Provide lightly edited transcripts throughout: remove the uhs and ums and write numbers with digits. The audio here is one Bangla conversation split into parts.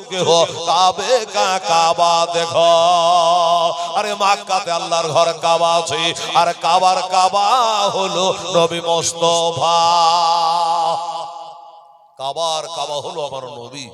चुके हो काबे का काबा देखो अरे मक्काते আল্লাহর ঘর কাবা আছে আর কাবার কাবা হলো নবী মুস্তাফা কাবার কাবা হলো আমার নবী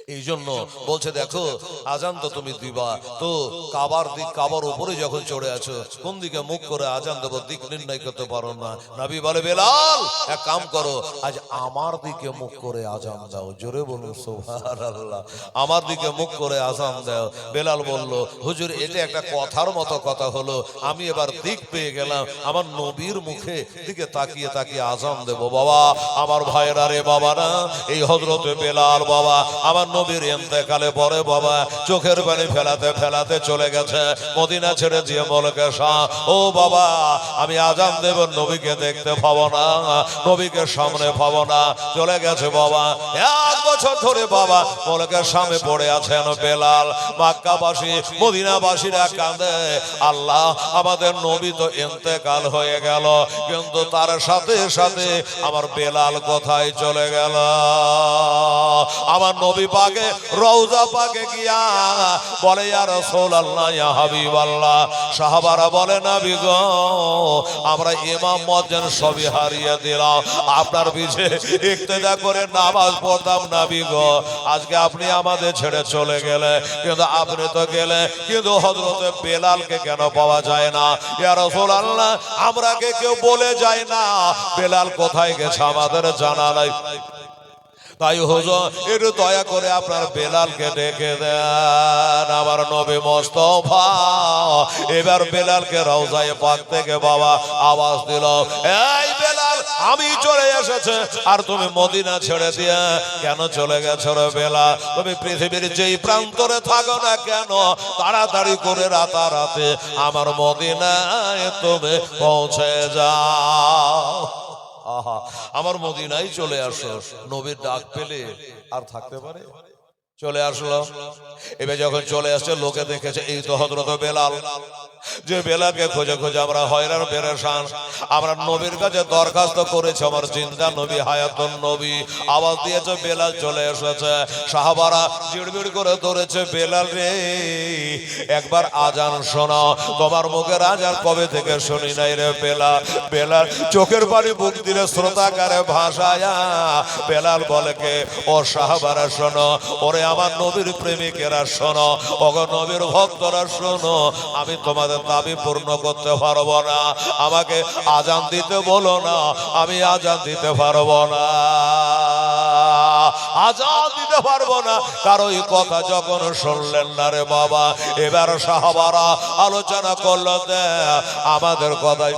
এই জন্য বলছে দেখো আজান তো তুমি দিবা তো কাবার দিক কাবার উপরে যখন চড়ে আছো কোন দিকে মুখ করে আজান দেব দিক নির্ণয় করতে পারো না নবী বলে বেলাল এক কাম করো আজ আমার দিকে মুখ করে আজান দাও জোরে বলুন সুবহানাল্লাহ আমার দিকে মুখ করে আজান দাও বেলাল বলল হুজুর এটা একটা কথার মতো কথা হলো আমি এবার দিক পেয়ে গেলাম আমার নবীর মুখে দিকে তাকিয়ে তাকিয়ে আজান দেব বাবা আমার ভাইরা রে বাবা না এই হযরতে বেলাল বাবা আমার নবীর ইন্তেকালে পরে বাবা চোখের পানি ফেলাতে ফেলাতে চলে গেছে মদিনা ছেড়ে দিয়ে মলকে শাহ ও বাবা আমি আজান দেব নবীকে দেখতে পাবো না নবীকে সামনে পাবো না চলে গেছে বাবা এক বছর ধরে বাবা মলকের সামনে পড়ে আছেন বেলাল মক্কাবাসী মদিনাবাসীরা কাঁদে আল্লাহ আমাদের নবী তো ইন্তেকাল হয়ে গেল কিন্তু তার সাথে সাথে আমার বেলাল কোথায় চলে গেল আমার নবী পাকে রওজা পাকে গিয়া বলে ইয়া রাসূলুল্লাহ ইয়া হাবিবাল্লাহ সাহাবারা বলে নবী গো আমরা ইমাম মুয়াজ্জিন সবই হারিয়ে দিলাম আপনার পিছে ইক্তেদা করে নামাজ পড়তাম নবী গো আজকে আপনি আমাদের ছেড়ে চলে গেলে কিন্তু আপনি তো গেলে কিন্তু হযরতে বেলালকে কেন পাওয়া যায় না ইয়া রাসূলুল্লাহ আমরা কে কেউ বলে যায় না বেলাল কোথায় গেছে আমাদের জানা নাই তাই হুজুর একটু দয়া করে আপনার বেলালকে ডেকে দেন আমার নবী মুস্তাফা এবার বেলালকে রওজায়ে পাক থেকে বাবা আওয়াজ দিল এই বেলাল আমি চলে এসেছে আর তুমি মদিনা ছেড়ে দিয়ে কেন চলে গেছো রে বেলাল তুমি পৃথিবীর যেই প্রান্তরে থাকো না কেন তাড়াতাড়ি করে রাতারাতি আমার মদিনায় তুমি পৌঁছে যাও আহা আমার মদিনায় চলে আসো নবীর ডাক পেলে আর থাকতে পারে চলে আসলো এবার যখন চলে আসছে লোকে দেখেছে এই তো হযরত বেলাল যে বেলালকে খোঁজে খোঁজে আমরা হয়রান পেরেশান আমরা নবীর কাছে দরখাস্ত করেছি আমার জিন্দা নবী হায়াতুন নবী আওয়াজ দিয়েছে বেলাল চলে এসেছে সাহাবারা জিড়বিড় করে ধরেছে বেলাল রে একবার আজান শোনাও তোমার মুখের আজান কবে থেকে শুনি নাই রে বেলাল বেলাল চোখের পানি বুক দিলে শ্রোতাকারে ভাষায়া বেলাল বলে কে ও সাহাবারা শোনো ওরে আমার নবীর প্রেমিকেরা শোনো ওগো নবীর ভক্তরা শোনো আমি তোমাদের দাবি পূর্ণ করতে পারবো না আমাকে আজান দিতে বলো না আমি আজান দিতে পারবো না আজান দিতে পারবো না কারো এই কথা যখন শুনলেন না রে বাবা এবার সাহাবারা আলোচনা করলো আমাদের কথাই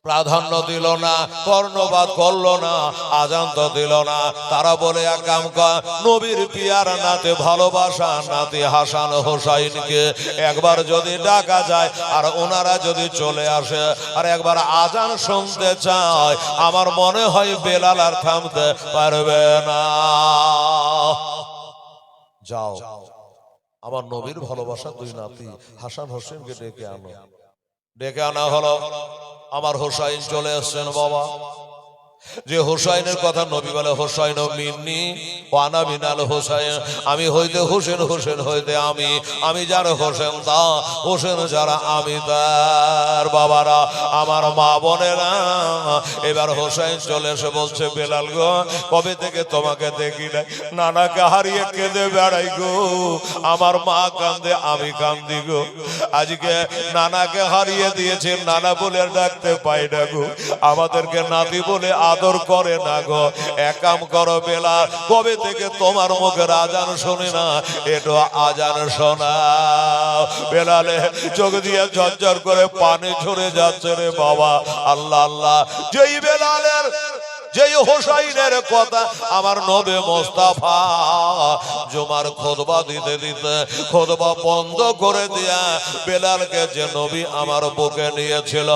প্রাধান্য দিল না কর্ণপাত করলো না আজান তো দিল না তারা বলে এক কাম কর নবীর পিয়ার নাতে ভালোবাসা নাতি হাসান হোসাইনকে একবার যদি ডাকা যায় আর ওনারা যদি চলে আসে আর একবার আজান শুনতে চায় আমার মনে হয় বেলাল আর থামতে পারবে না যাও আমার নবীর ভালোবাসা দুই নাতি হাসান হোসেনকে ডেকে আনো ডেকে আনা হলো আমার হোসাইন চলে আসছেন বাবা যে হোসাইনের কথা নবী বলে হোসাইন মিন্নি ওয়ানা মিনাল হোসাইন আমি হইতে হোসেন হোসেন হইতে আমি যার হোসেন তা হোসেন যারা আমি তার বাবারা আমার মা বোনেরা এবার হোসাইন চলে এসে বলছে বেলাল গো কবে থেকে তোমাকে দেখি নাই নানাকে হারিয়ে কেঁদে বেড়াই গো আমার মা কান্দে আমি কান্দি গো আজকে নানাকে হারিয়ে দিয়েছে নানা বলে ডাকতে পাই না গো আমাদেরকে নাতি বলে আদর করে না গো এক কাম করো বেলাল কবে থেকে তোমার মুখের আজান শুনি না একটু আজান শোনাও বেলালে চোখ দিয়ে ঝরঝর করে পানি ঝরে যাচ্ছে রে বাবা আল্লাহ আল্লাহ যেই বেলালের যেই হোসাইনের কথা আমার নবী মুস্তাফা জুমার খুতবা দিতে দিতে খুতবা বন্ধ করে দিয়া বেলালকে যে নবী আমার বুকে নিয়েছিল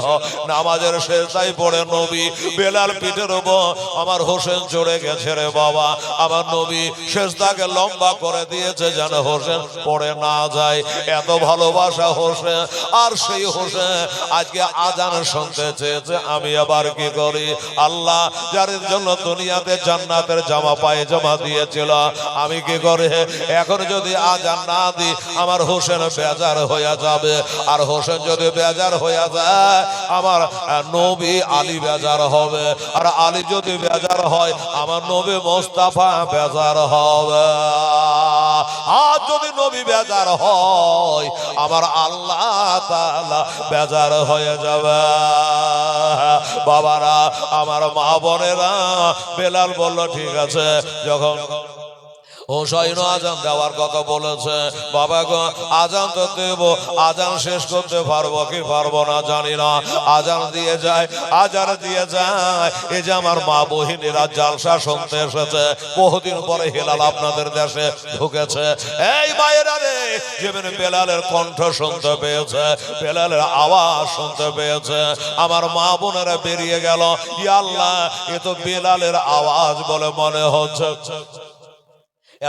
নামাজের শেষদায় পড়ে নবী বেলাল পিঠের উপর আমার হোসেন চড়ে গেছে রে বাবা আমার নবী শেষদাকে লম্বা করে দিয়েছে যেন হোসেন পড়ে না যায় এত ভালোবাসা হোসেন আর সেই হোসেন আজকে আজান শুনতে চেয়েছে আমি আবার কি করি আল্লাহ যার জন্য দুনিয়াতে জান্নাতের জামা পায়জামা দিয়েছিল, আমি কি করে এখন যদি আজান না দিই আমার হোসেন বেজার হয়ে যাবে, আর হোসেন যদি বেজার হয়ে যায় আমার নবী আলী বেজার হবে, আর আলী যদি বেজার হয় আমার নবী মোস্তাফা বেজার হবে, আর যদি নবী বেজার হয় আমার আল্লাহ তাআলা বেজার হয়ে যাবে। বাবারা, আমার মা বোনেরা, বেলাল বলল ঠিক আছে, যখন হোসাইন আজান দেওয়ার কথা বলেছে, বাবা গো আজান তো দেব, আজান শেষ করতে পারবো কি পারবো না জানি না, আজান দিয়ে যায়, আজান দিয়ে যায়। এই যে আমার মা বহিনীরা জালসা শুনতে এসেছে, বহুদিন পরে হেলাল আপনাদের দেশে ঢুকেছে, এই মায়েরা রে, যেমন বেলালের কণ্ঠ শুনতে পেয়েছে, বেলালের আওয়াজ শুনতে পেয়েছে, আমার মা বোনেরা বেরিয়ে গেল, ইয়া আল্লাহ এ তো বেলালের আওয়াজ বলে মনে হচ্ছে।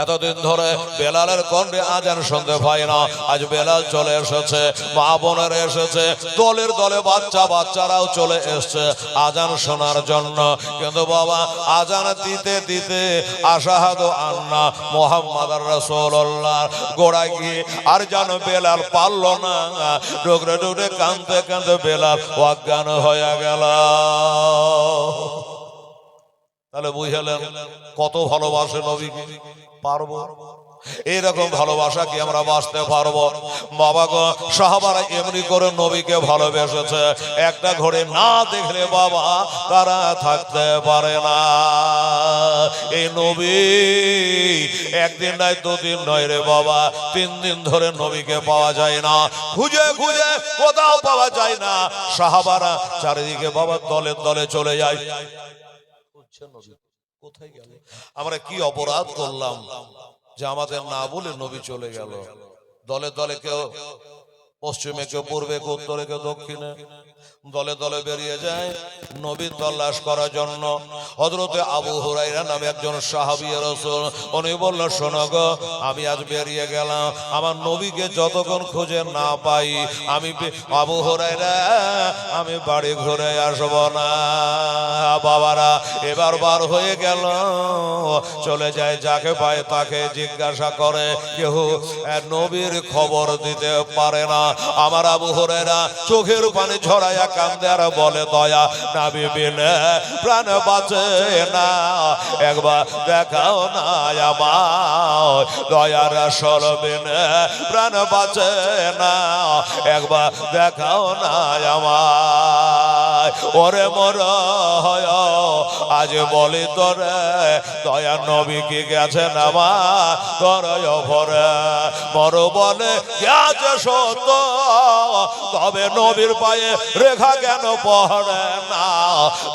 এতদিন ধরে বেলালের কণ্ঠে আজান শুনতে পাই না, আজ বেলাল চলে এসেছে, মা বোনেরা এসেছে, দলের দলে বাচ্চারাও চলে এসছে আজান শোনার জন্য। কিন্তু বাবা আজান দিতে দিতে আশাহাদু আন্না মুহাম্মাদুর রাসূলুল্লাহ গোড়ায় গিয়ে আর যেন বেলাল পারল না, ডুকরে ডুকরে কাঁদতে কাঁদতে বেলাল অজ্ঞান হয়ে গেল। তাহলে বুঝলেন কত ভালোবাসে নবীকে। পারবো এরকম ভালোবাসা কি আমরা বাঁচতে পারবো? বাবা গো সাহাবারা এমনি করে নবীকে ভালোবেসেছে, একটা ঘড়ি না দেখলে বাবা তারা থাকতে পারে না। এই নবী একদিন নয় দুদিন নয় রে বাবা, 3 দিন ধরে নবীকে পাওয়া যায় না, খুঁজে খুঁজে কোথাও পাওয়া যায় না। সাহাবারা চারিদিকে বাবা দলে দলে চলে যায়, কোথায় গেল? আমরা কি অপরাধ করলাম যে আমাদের না বলে নবী চলে গেল? দলে দলে কেউ পশ্চিমে, কেউ পূর্বে, কেউ উত্তরে, কেউ দক্ষিণে, দলে দলে বেরিয়ে যায় নবী তল্লাশ করার জন্য। হযরতে আবু হুরায়রা নামে একজন সাহাবী রাসূল, উনি বলল শোনো গো, আমি আজ বেরিয়ে গেলাম, আমার নবীকে যতক্ষণ খুঁজে না পাই আমি আবু হুরায়রা আমি বাড়ি ঘুরে আসব না। বাবারা এবার বার হয়ে গেল, চলে যায়, যাকে পায় তাকে জিজ্ঞাসা করে, কেউ নবীর খবর দিতে পারে না। আমার আবু হুরায়রা চোখের পানি ঝরায়া কান্দে আর বলে, দয়া নবী বিনে প্রাণ বাঁচে না, একবার দেখাও না আমার, দয়া রাসূল বিনে প্রাণ বাঁচে না, একবার দেখাও না আমার। ওরে মর আজ বলি তোরে, দয়া নবী কি গেছে নামা তোর ভরে, মর বলে গেছে সত্য, তবে নবীর পায়ে রেখা কেন পড়ে না,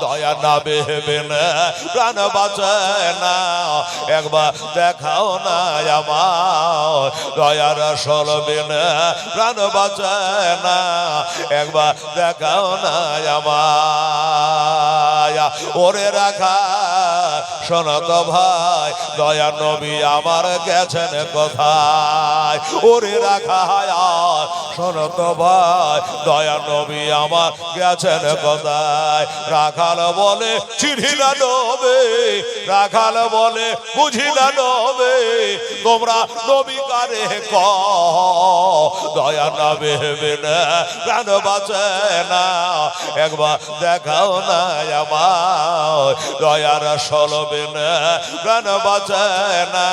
দয়া নবী বিনে প্রাণ বাঁচে না, একবার দেখাও না আমার, দয়া রাসূল বিনে প্রাণ বাঁচে না, একবার দেখাও না আমার। ওরে রাখা শোনো তো ভাই, দয়া নবী আমার গেছেন কোথায়? ওরে রাখা শোনো তো ভাই, দয়া নবী আমার গেছেন কোথায়? রাখাল বলে চিনি না নবী, রাখাল বলে বুঝি না নবী, তোমরা নবী কারে কও, দয়া নবী বিনে প্রাণ বাঁচে না, একবার দেখাও না আমার, দয়া রাসূল বিনে প্রাণ বাঁচে না,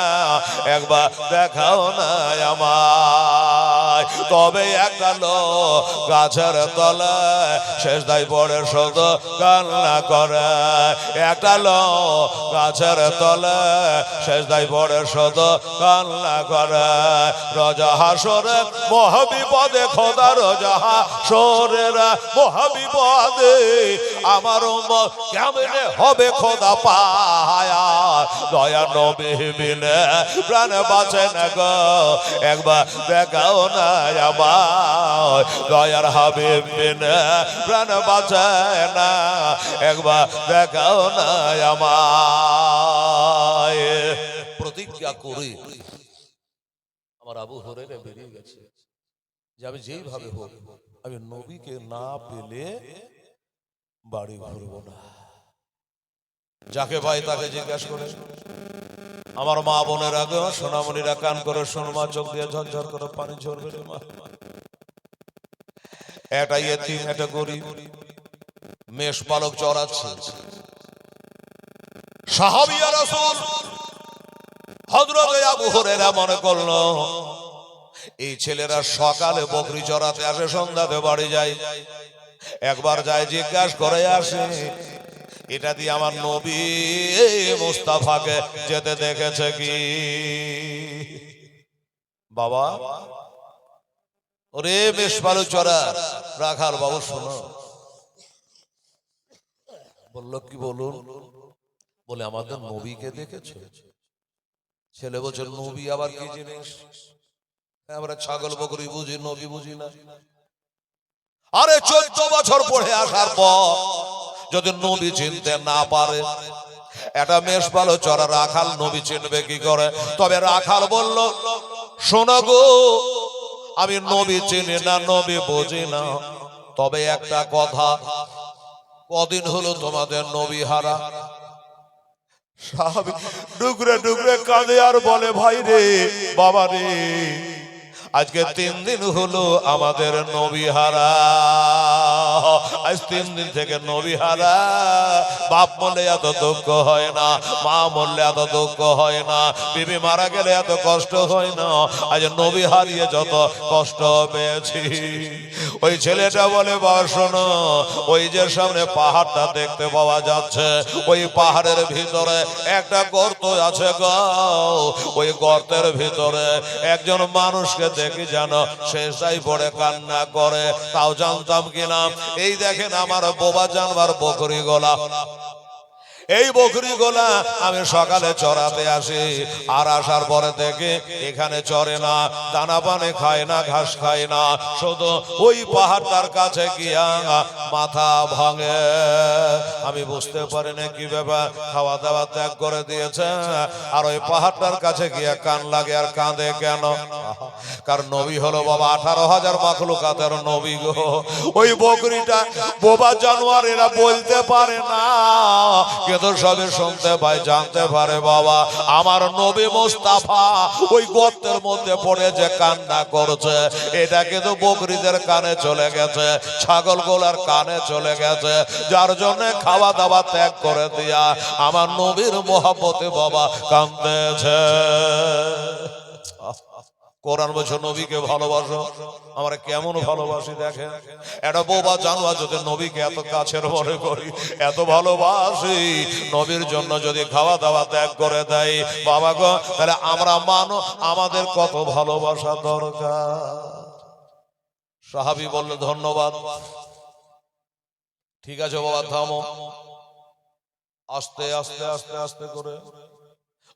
একবার দেখাও না আমার। তবে একটা লোক গাছের তলায় সেজদায় পড়ে শুধু কান্না করে, একটা লোক গাছের তলায় সেজদায় পড়ে শুধু কান্না করে, রোজা হাসরে মহাবিপদে খোদা, রোজা হাসরের মহাবিপদে আমার উম্মত কেমনে হবে খোদা পায়া, দয়া নবী বিনে প্রাণ বাঁচে না গো, একবার দেখাও না আমার, দয়ার হাবিব বিনে প্রাণ বাঁচে না, একবার দেখাও না আমার। প্রতিজ্ঞা করি আমার আবু হুরায়রা বেরিয়ে গেছে যে আমি যেইভাবে হোক আমি নবীকে না পেলে বাড়ি ঘুরবো না। যাকে পাই তাকে জিজ্ঞাসা করে। আমার মা বোনের আগে সোনামণিরা কান করে শোনমা, চোখ দিয়ে ঝরঝর করে পানি ঝরবে রে মা। একটা ইয়েতিম, একটা গরিব মেষ পালক চড়াচ্ছে। সাহাবিয়া রাসূল হযরত আবু হুরায়রা মনে করলো এই ছেলেরা সকালে বকরি চড়াতে আসে, সন্ধ্যাতে বাড়ি যায়, একবার যায় জিজ্ঞাসা করে আসে এটা দিয়ে আমার নবী মুস্তাফাকে যেতে দেখেছে কি। বাবা ওরে মেষ পালক চড়া রাখাল বাবু শোনো। বললো কি বলুন? বলে আমাদের নবীকে দেখেছো? ছেলে বলছে নবী আবার কি জিনিস? আমরা ছাগল বকরি বুঝি, নবী বুঝি না। আরে 14 বছর পড়ে আসার পর যদি নবী চিনতে না পারে, একটা মেষ পালক চড়া রাখাল নবী চিনবে কি করে? তবে রাখাল বলল শোনো গো, আমি নবী চিনি না, নবী বুঝি না, তবে একটা কথা, কদিন হলো তোমাদের নবী হারা? সাহাবী ডুকরে ডুকরে কাঁদে আর বলে ভাই রে, বাবা রে, আজকে 3 দিন হলো আমাদের নবী হারা। আজ 3 দিন থেকে নবী হারা। বাপ মরলে এত দুঃখ হয় না, মা মরলে এত দুঃখ হয় না, বিবি মারা গেলে এত কষ্ট হয় না, আজ নবী হারিয়ে যত কষ্ট পেয়েছি। ওই ছেলেটা বলে বাবা শোনো, ওই যে সামনে পাহাড়টা দেখতে পাওয়া যাচ্ছে, ওই পাহাড়ের ভিতরে একটা গর্ত আছে গো, ওই গর্তের ভিতরে একজন মানুষকে দেখি জানো শেষাই পড়ে কান্না করে, তাও জানতাম কিনা। এই দেখেন আমার বোবা জানবার বকরি গোলা, এই বকরি গোলা আমি সকালে চড়াতে আসি, আর আসার পরে থেকে এখানে চড়ে না, দানা পানি খায় না, ঘাস খায় না, শুধু ওই পাহাড়টার কাছে গিয়া মাথা ভাঙে। আমি বুঝতে পারি না কি ব্যাপার, খাওয়া দাওয়া ত্যাগ করে দিয়েছে, আর ওই পাহাড়টার কাছে গিয়া কান লাগে আর কাঁদে কেন? কারণ নবী হলো বাবা 18,000 মাখলুকাতের নবী গো। ওই বকরিটা বোবা জানোয়ার, এরা বলতে পারে না, কিন্তু সবে শুনতে পায়, জানতে পারে বাবা আমার নবী মুস্তাফা ওই গর্তের মধ্যে পড়ে যে কান্না করছে, এটা কিন্তু বকরিদের কানে চলে গেছে, ছাগল গোলার কানে চলে গেছে, যার জন্য খাওয়া দাওয়া ত্যাগ করে দিয়া আমার নবীর মহব্বতে বাবা কাঁদতেছে। কোরআন বলছে নবীকে ভালোবাসো, আমরা কেমন ভালোবাসি দেখেন। একটা বোবা জানোয়ার যদি নবীকে এত কাছের মনে করি, এত ভালোবাসি, নবীর জন্য যদি খাওয়া দাওয়া ত্যাগ করে দেয় বাবা গো, তাহলে আমরা মানো আমাদের কত ভালোবাসা দরকার। সাহাবী বলল ধন্যবাদ, ঠিক আছে বাবা থামো। আস্তে আস্তে আস্তে আস্তে করে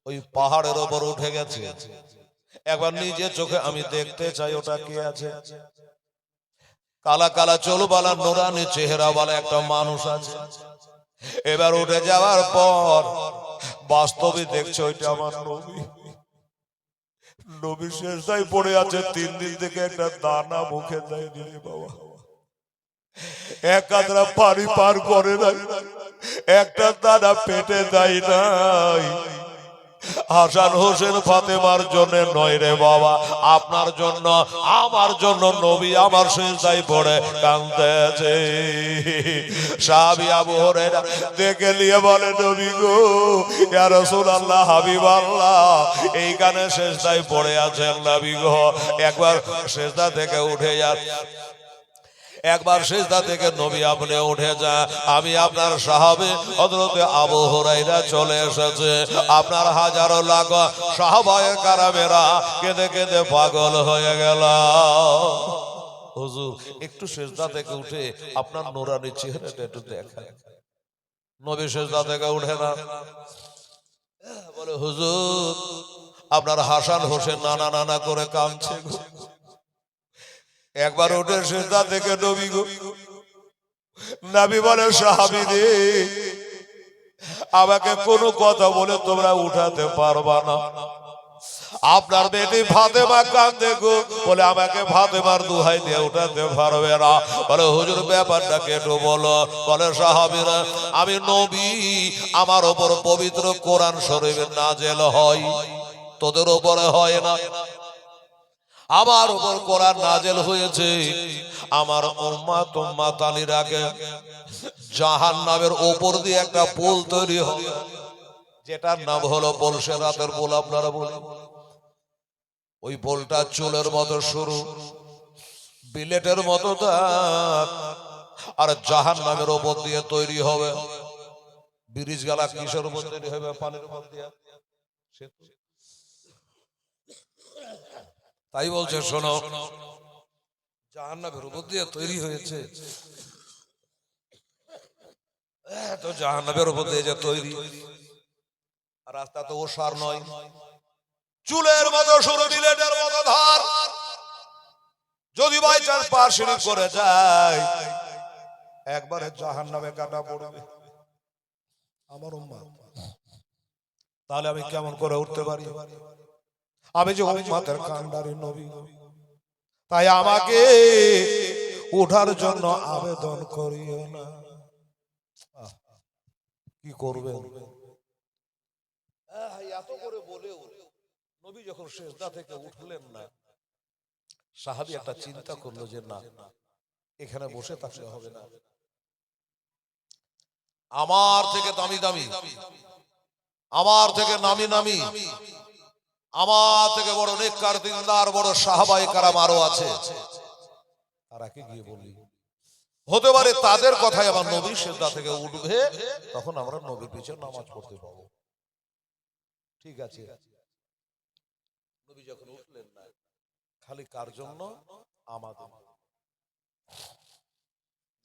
ওই পাহাড়ের ওপর উঠে গেছে। একবার নিজে চোখে আমি দেখতে চাই ওটা কে আছে। কালা কালা চুলওয়ালা নুরানি চেহারাওয়ালা একটা মানুষ আছে। এবার উঠে যাওয়ার পর বাস্তবে দেখছে ওইটা আমার নবী। নবী শেষদায় পড়ে আছে, 3 দিন থেকে একটা দানা মুখে দেয়নি রে বাবা, এক কাতরা পানি পার করে নাই, একটা দানা পেটে দেয় নাই। হাসান হোসেন ফাতেমার জন্য নয় রে বাবা, আপনার জন্য, আমার জন্য নবী আমার সিজদায় পড়ে কাঁদতেছে। সাহাবী আবু হুরায়রা দেখে নিয়ে বলে নবী গো, ইয়া রাসূলুল্লাহ, হাবিবাল্লাহ, এইখানে সিজদায় পড়ে আছেন নবী গো, একবার সিজদা থেকে উঠে যান, একবার সিজদা থেকে নবী আপনি উঠে যা। আমি আপনার সাহাবী হযরত আবু হুরায়রা চলে এসেছে, আপনার হাজারো লাখ সাহাবায়ে কেরামেরা কেঁদে কেঁদে পাগল হয়ে গেল। হুজুর একটু সিজদা থেকে উঠে আপনার নূরানি চেহারাটা একটু দেখায়। নবী সিজদা থেকে উঠে না, বলে হুজুর আপনার হাসান হোসেন নানা নানা করে কাঁদছে। একবার উঠে সিজদা থেকে নবী গো, নবী বলে সাহাবী রে, আমাকে কোনো কথা বলে তোমরা উঠাতে পারবা না, আপনার বেটি ফাতেমা কাঁদে গো, বলে আমাকে ফাতেমার দুহাই দিয়ে উঠাতে পারবে না। বলে হুজুর ব্যাপারটাকে একটু বলো। বলে সাহাবীরা, আমি নবী, আমার ওপর পবিত্র কোরআন শরীফের নাজেল হয়, তোদের ওপরে হয় না। আমার উপর কোরআন নাজেল হয়েছে, আমার উম্মাত উম্মাতানিরাকে জাহান্নামের উপর দিয়ে একটা পুল তৈরি হবে, যেটার নাম হলো পলসেরাতের পুল। আপনারা বলেন, ওই পুলটা চুলের মতো সরু, বিলেটের মতো দাঁত, আর জাহান্নামের উপর দিয়ে তৈরি হবে। ব্রিজ গালা কিসের উপর তৈরি হবে? পানির উপর দিয়ে। তাই বলছে, শোনো, জাহান্নামের উপর দিয়ে তৈরি হয়েছে, তো জাহান্নামের উপর দিয়ে যে তৈরি, আর রাস্তা তো ওসার নয়, চুলের মতো সরু, বিলেটের মতো ধার। যদি বাই চান্স পা সিঁড়ি করে যায়, একবারে জাহান্নামে কাটা পড়বে আমার উম্মাত। তাহলে আমি কেমন করে উঠতে পারি? আমি যে উম্মাতের কান্ডারি নবী, তাই আমাকে উঠার জন্য আবেদন করিও না। কি করবেন? এত করে বলেও নবী যখন সিজদা থেকে উঠলেন না, সাহাবী একটা চিন্তা করলো যে না, এখানে বসে থাকলে হবে না। আমার থেকে দামি দামি, আমার থেকে নামি নামি, আমার থেকে বড় নেককার দিনদার বড় সাহাবায়ে কেরাম আরো আছে, তারাকে গিয়ে বলি, হতে পারে তাদের কথাই আমার নবী সিজদা থেকে উঠবে, তখন আমরা নবীর পিছনে নামাজ পড়তে পাবো। ঠিক আছে, নবী যখন উঠলেন না, খালি কার জন্য? আমাদের,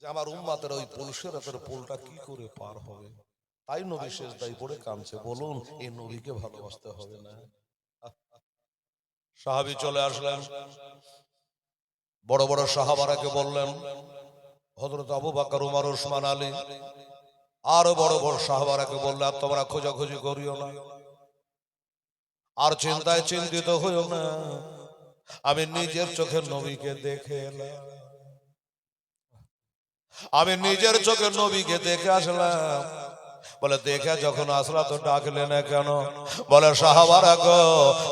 যে আমার উম্মাতের ওই পলসেরাতের পোলটা কি করে পার হবে। তাই নবী সিজদায় পড়ে কাঁদছে। বলুন, এই নবীকে ভালোবাসতে হবে না? সাহাবী চলে আসলেন, বড় বড় সাহাবারাকে বললেন, হযরত আবু বকর, উমর, ওসমান, আলী, আরো বড় বড় সাহাবারাকে বললেন, তোমরা খোঁজাখুঁজি করিও না, আর চিন্তায় চিন্তিত হইও না, আমি নিজের চোখে নবীকে দেখে এলাম, আমি নিজের চোখে নবীকে দেখে আসলাম। বলে, দেখে যখন আসলা তো ডাকলে না কেন? বলে, সাহাবারা গো,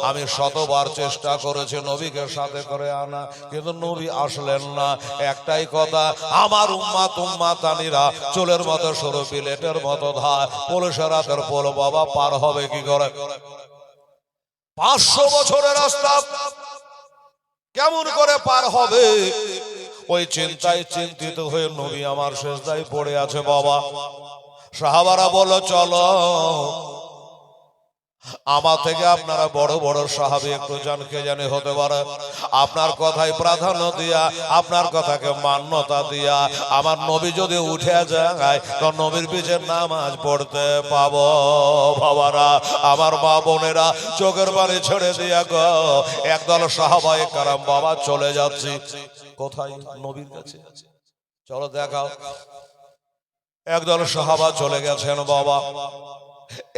আমি শতবার চেষ্টা করেছি নবীকে সাথে করে আনা, কিন্তু নবী আসলেন না। একটাই কথা, আমার উম্মাত উম্মাতানিরা চুলের মতো সরু, বিলেটের মতো ধার, পলসেরাতের পোল বাবা পার হবে কি করে? 500 বছরের রাস্তা কেমন করে পার হবে? ওই চিন্তায় চিন্তিত হয়ে নবী আমার সিজদায় পড়ে আছে বাবা। সাহাবারা বলল, চলো, আমার থেকে আপনারা বড় বড় সাহাবী একটু জানকে জানে হতে পারে, আপনার কথায় প্রাধান্য দিয়া, আপনার কথাকে মান্যতা দিয়া, আমার নবী যদি উঠে যায় তো নবীর পিছে নামাজ পড়তে পাবো। বাবারা, আমার মা বোনেরা, চোখের পানি ছেড়ে দিয়া গো, একদল সাহাবায়ে কেরাম বাবা চলে যাচ্ছি কোথায়? নবীর কাছে। চলো দেখাও। একদল সাহাবা চলে গেছেন বাবা,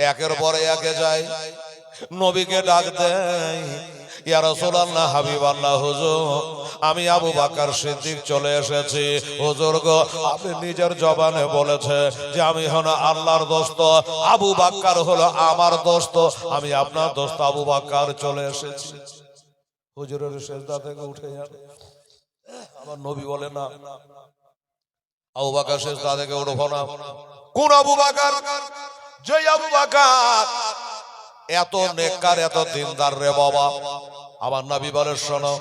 একের পরে একে যায়, নবীকে ডাক দেয়, ইয়া রাসূলুল্লাহ, হাবিবাল্লাহ, হুজুর, আমি আবু বকর সিদ্দিক চলে এসেছি। হুজুর গো, আপনি নিজের জবানে বলেছে যে আমি হলো আল্লাহর দোস্ত, আবু বকর হলো আমার দোস্ত, আমি আপনার দোস্ত আবু বকর চলে এসেছি। হুজুরের সিজদা থেকে উঠে যান। আমার নবী বলে, না, আবু বকর সিজদা থেকে উঠবো না। কোন আবু বকর? যে আবু বকর এত নেককার, এত দিনদার রে বাবা। আমার নবী বলে, শোনো,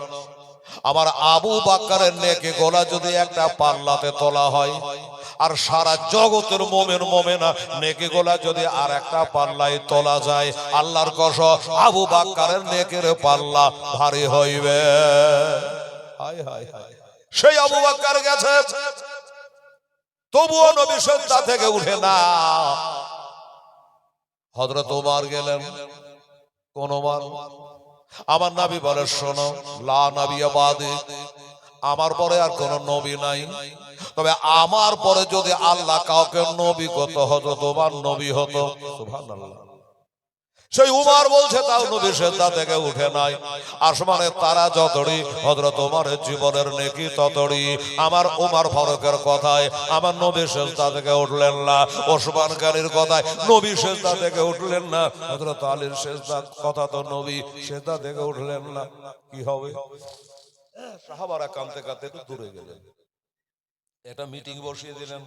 আমার আবু বকরের নেকি গোলা যদি একটা পাল্লাতে তোলা হয়, আর সারা জগতের মোমেন মোমেনা নেকি গোলা যদি আর একটা পাল্লায় তোলা যায়, আল্লাহর কসম আবু বকরের নেকির পাল্লা ভারী হইবে। হায় হায় হায়, সেই আবু বকর গেছে, তবুও নবী সিজদা থেকে উঠে না। হযরত ওমর গেলেন, কোন ওমর? আমার নবী বলে, শোনো, লা নবিয়্যা বাদি, আমার পরে আর কোন নবী নাই, তবে আমার পরে যদি আল্লাহ কাউকে নবী করতে হতো, তোমার নবী হতো। সুবহানাল্লাহ। সেই উমর বলছে তাও নবী সেজদা থেকে উঠে নাই। আসমানের তারা যতড়ি হযরত ওমরের জীবনের নেকি ততড়ি। আমার উমর ফারুকের কথায় আমার নবী সেজদা থেকে উঠলেন না। ওসমান গনির কথায় নবী সেজদা থেকে উঠলেন না। হযরত আলীর সেজদা কথা তো নবী সেজদা থেকে উঠলেন না। কি হবে? সাহাবারা কাঁদতে কাঁদতে একটু দূরে গেলেন, এটা মিটিং বসিয়ে দিলেন,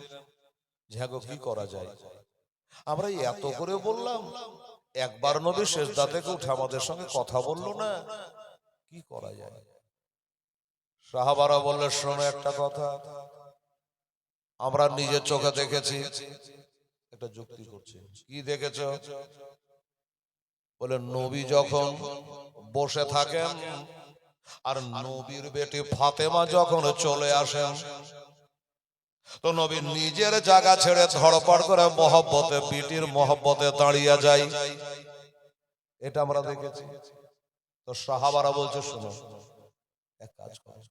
ঝাগো কি করা যায়। আমরা এত করে বললাম, একবার নবী সেজদা থেকে উঠে আমাদের সঙ্গে কথা বললো না, কি করা যায়। সাহাবারা বললে, শোনো একটা কথা, আমরা নিজের চোখে দেখেছি। একটা যুক্তি করছে, কি দেখেছ? বলে, নবী যখন বসে থাকেন আর নবীর বেটি ফাতেমা যখন চলে আসেন, তো নবী নিজের জায়গা ছেড়ে ধড়পড় করে মহব্বতে, বিটির মহব্বতে দাঁড়িয়ে যায়। এটা আমরা দেখেছি। তো সাহাবারা বলছে, শোনো, এক কাজ করো,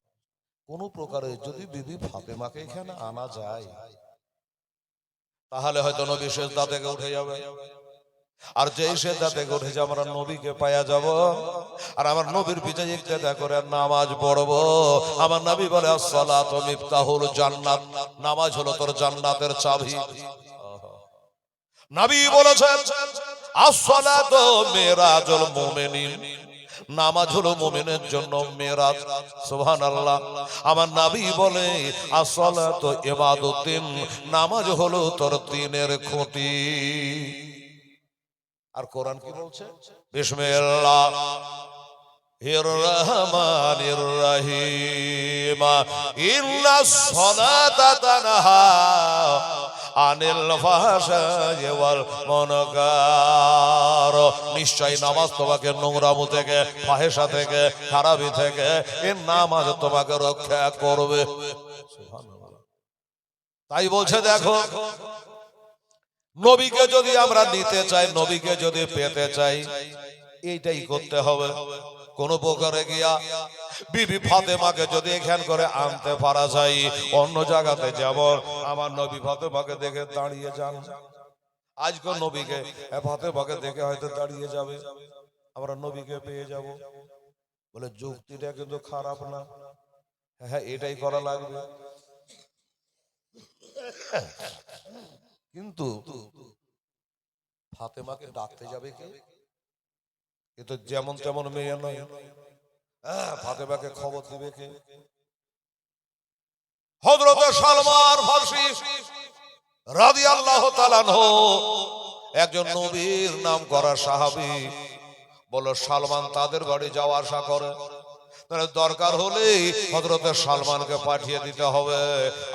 কোন প্রকারে যদি বিবি ফাতেমাকে এখানে আনা যায়, তাহলে হয়তো নবী সেজদা থেকে উঠে যাবে। আর যেই সেজদা থেকে উঠে যাবে, আমরা নবীকে পাইয়া যাব, আর আমার নবীর পিছনে ইক্তেদা করে নামাজ পড়বো। আমার নবী বলে, আসসালাতু মিফতাহুল জান্নাত, নামাজ হলো তোর জান্নাতের চাবি। নবী বলেছেন, আসসালাতু মিরাজুল মুমিনিন, নামাজ হলো মুমিনের জন্য মেরাজ। সুবহানাল্লাহ। আমার নবী বলে, আসসালাতু ইবাদুদ্দিন, নামাজ হলো তোর দ্বীনের খুঁটি। আর কোরআন কি বলছে? বিসমিল্লাহির রহমানির রহিম, ইন্নাস সালাতা তানহা আনিল ফাহশাই ওয়াল মুনকার, নিশ্চয় নামাজ তোমাকে নোংরামো থেকে, ফাহেশা থেকে, খারাপি থেকে, এই নামাজ তোমাকে রক্ষা করবে। তাই বলছে, দেখো, নবীকে যদি আমরা নিতে চাই, নবীকে যদি পেতে চাই, এইটাই করতে হবে। কোন প্রকারে গিয়া বিবি ফাতেমাকে যদি এখান করে আনতে পারা যায়, অন্য জায়গাতে যেমন আমার নবী ফাতেমাকে দেখে দাঁড়িয়ে যান, আজকে নবীকে ফাতেমাকে দেখে হয়তো দাঁড়িয়ে যাবে, আমরা নবীকে পেয়ে যাব। বলে, যুক্তিটা কিন্তু খারাপ না। হ্যাঁ, এটাই করা লাগবে। কিন্তু ফাতেমাকে ডাকতে যাবে কে? এ তো যেমন তেমন মেয়ে নয়। ফাতেমাকে খবর দিবে কে? হযরত সালমান ফারসি রাদিয়াল্লাহু তাআলা আনহু, একজন নবীর নাম করা সাহাবী, বলো, সালমান তাদের বাড়ি যাওয়া আসা করে, দরকার হলে হযরত সালমানকে পাঠিয়ে দিতে হবে।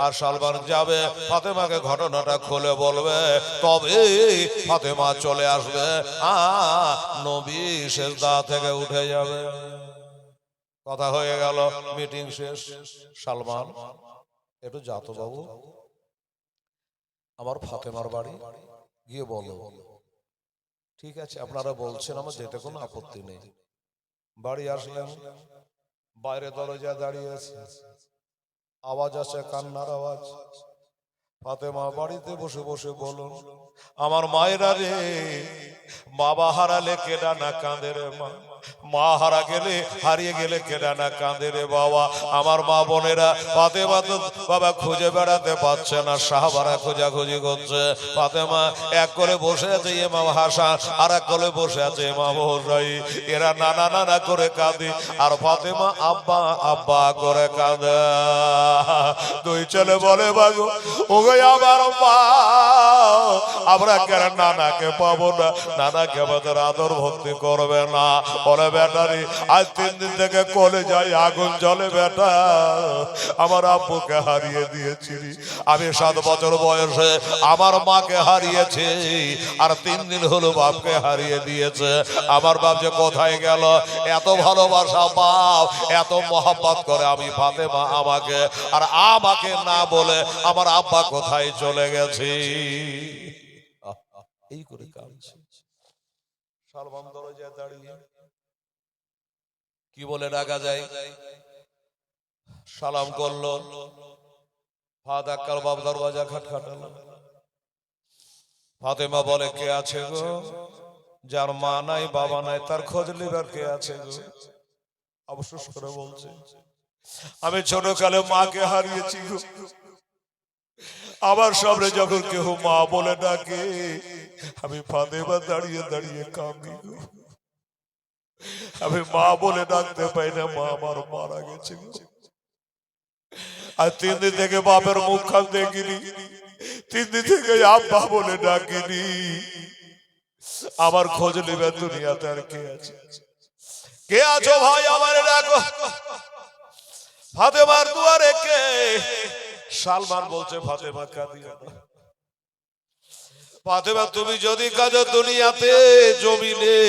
আর সালমান যাবে, ফাতেমাকে ঘটনাটা খুলে বলবে, তবে ফাতেমা চলে আসবে, নবী সেজদা থেকে উঠে যাবে। কথা হয়ে গেল, মিটিং শেষ। সালমান, একটু যাতো বাবু, আমার ফাতেমার বাড়ি গিয়ে বলো। ঠিক আছে, আপনারা বলছেন, আমার যেতে কোনো আপত্তি নেই। বাড়ি আসলেন, বাইরে দরজা দাঁড়িয়ে আছে, আওয়াজ আসে, কান্নার আওয়াজ। ফাতেমা বাড়িতে বসে বসে বলুন, আমার মায়েরা রে, বাবা হারালে কেডা না কাঁদে রে মা, মা হারা গেলে, হারিয়ে গেলে কেডা না কাঁদে রে বাবা। আমার মা বোনেরা ফাতেমা তো বাবা খুঁজে বেড়াতে পারছে না, সাহাবারা খোঁজাখুঁজি করছে। ফাতেমা এক কোলে বসে আছে ইমাম হাসান, আর এক কোলে বসে আছে ইমাম হোসাইন, এরা নানা নানা করে কাঁদে, আর ফাতেমা আব্বা আব্বা করে কাঁদে। দুই ছেলে বলে, বাগো ওগো আমার মা, আমরা কেন নানাকে পাবো না, নানাকে আমাদের আদর ভক্তি করবে না? বলে, বেটারি আজ 3 দিন থেকে কোলে যাই, আগুন জ্বলে বেটা, আমার আব্বুকে হারিয়ে দিয়েছি, আমি 7 বছর বয়সে আমার মাকে হারিয়েছি, আর 3 দিন হলো বাপকে হারিয়ে দিয়েছে। আমার বাপ যে কোথায় গেল? এত ভালোবাসা বাপ, এত মহব্বত করে আমি ফাতেমা আমাকে, আর আমাকে না বলে আমার আব্বা কোথায় চলে গেছে। এই করে কাঁদছে। সালমান দরজায় দাঁড়িয়ে কি বলে ডাকা যায়? সালাম করলো, ফাদাক্কাল বাপ দরজা খটখটালো। ফাতেমা বলে, কে আছে গো? যার মা নাই বাবা নাই তার খোঁজ নিবার কে আছে গো? অবশ্য করে বলছে আমি ছোটকালে মাকে হারিয়েছি গো। আমার সামনে যখন কেউ মা বলে ডাকে আমি ফাতেমা দাঁড়িয়ে দাঁড়িয়ে কাঁদি গো। আমি মা বলে ডাকতে পাই না, মা আমার মারা গেছে গো। আর 3 দিন থেকে বাপের মুখ খান দেখিনি, 3 দিন থেকে আব্বা বলে ডাকিনি। আমার খোঁজ নেবে দুনিয়াতে আর কে আছে? কে আছো ভাই আমারে ডাকো। ফাতেমার দুয়ারে কে? সালমান বলছে ফাতেমা কাঁদিও না। ফাতেমা তুমি যদি কাঁদো দুনিয়াতে জমিনে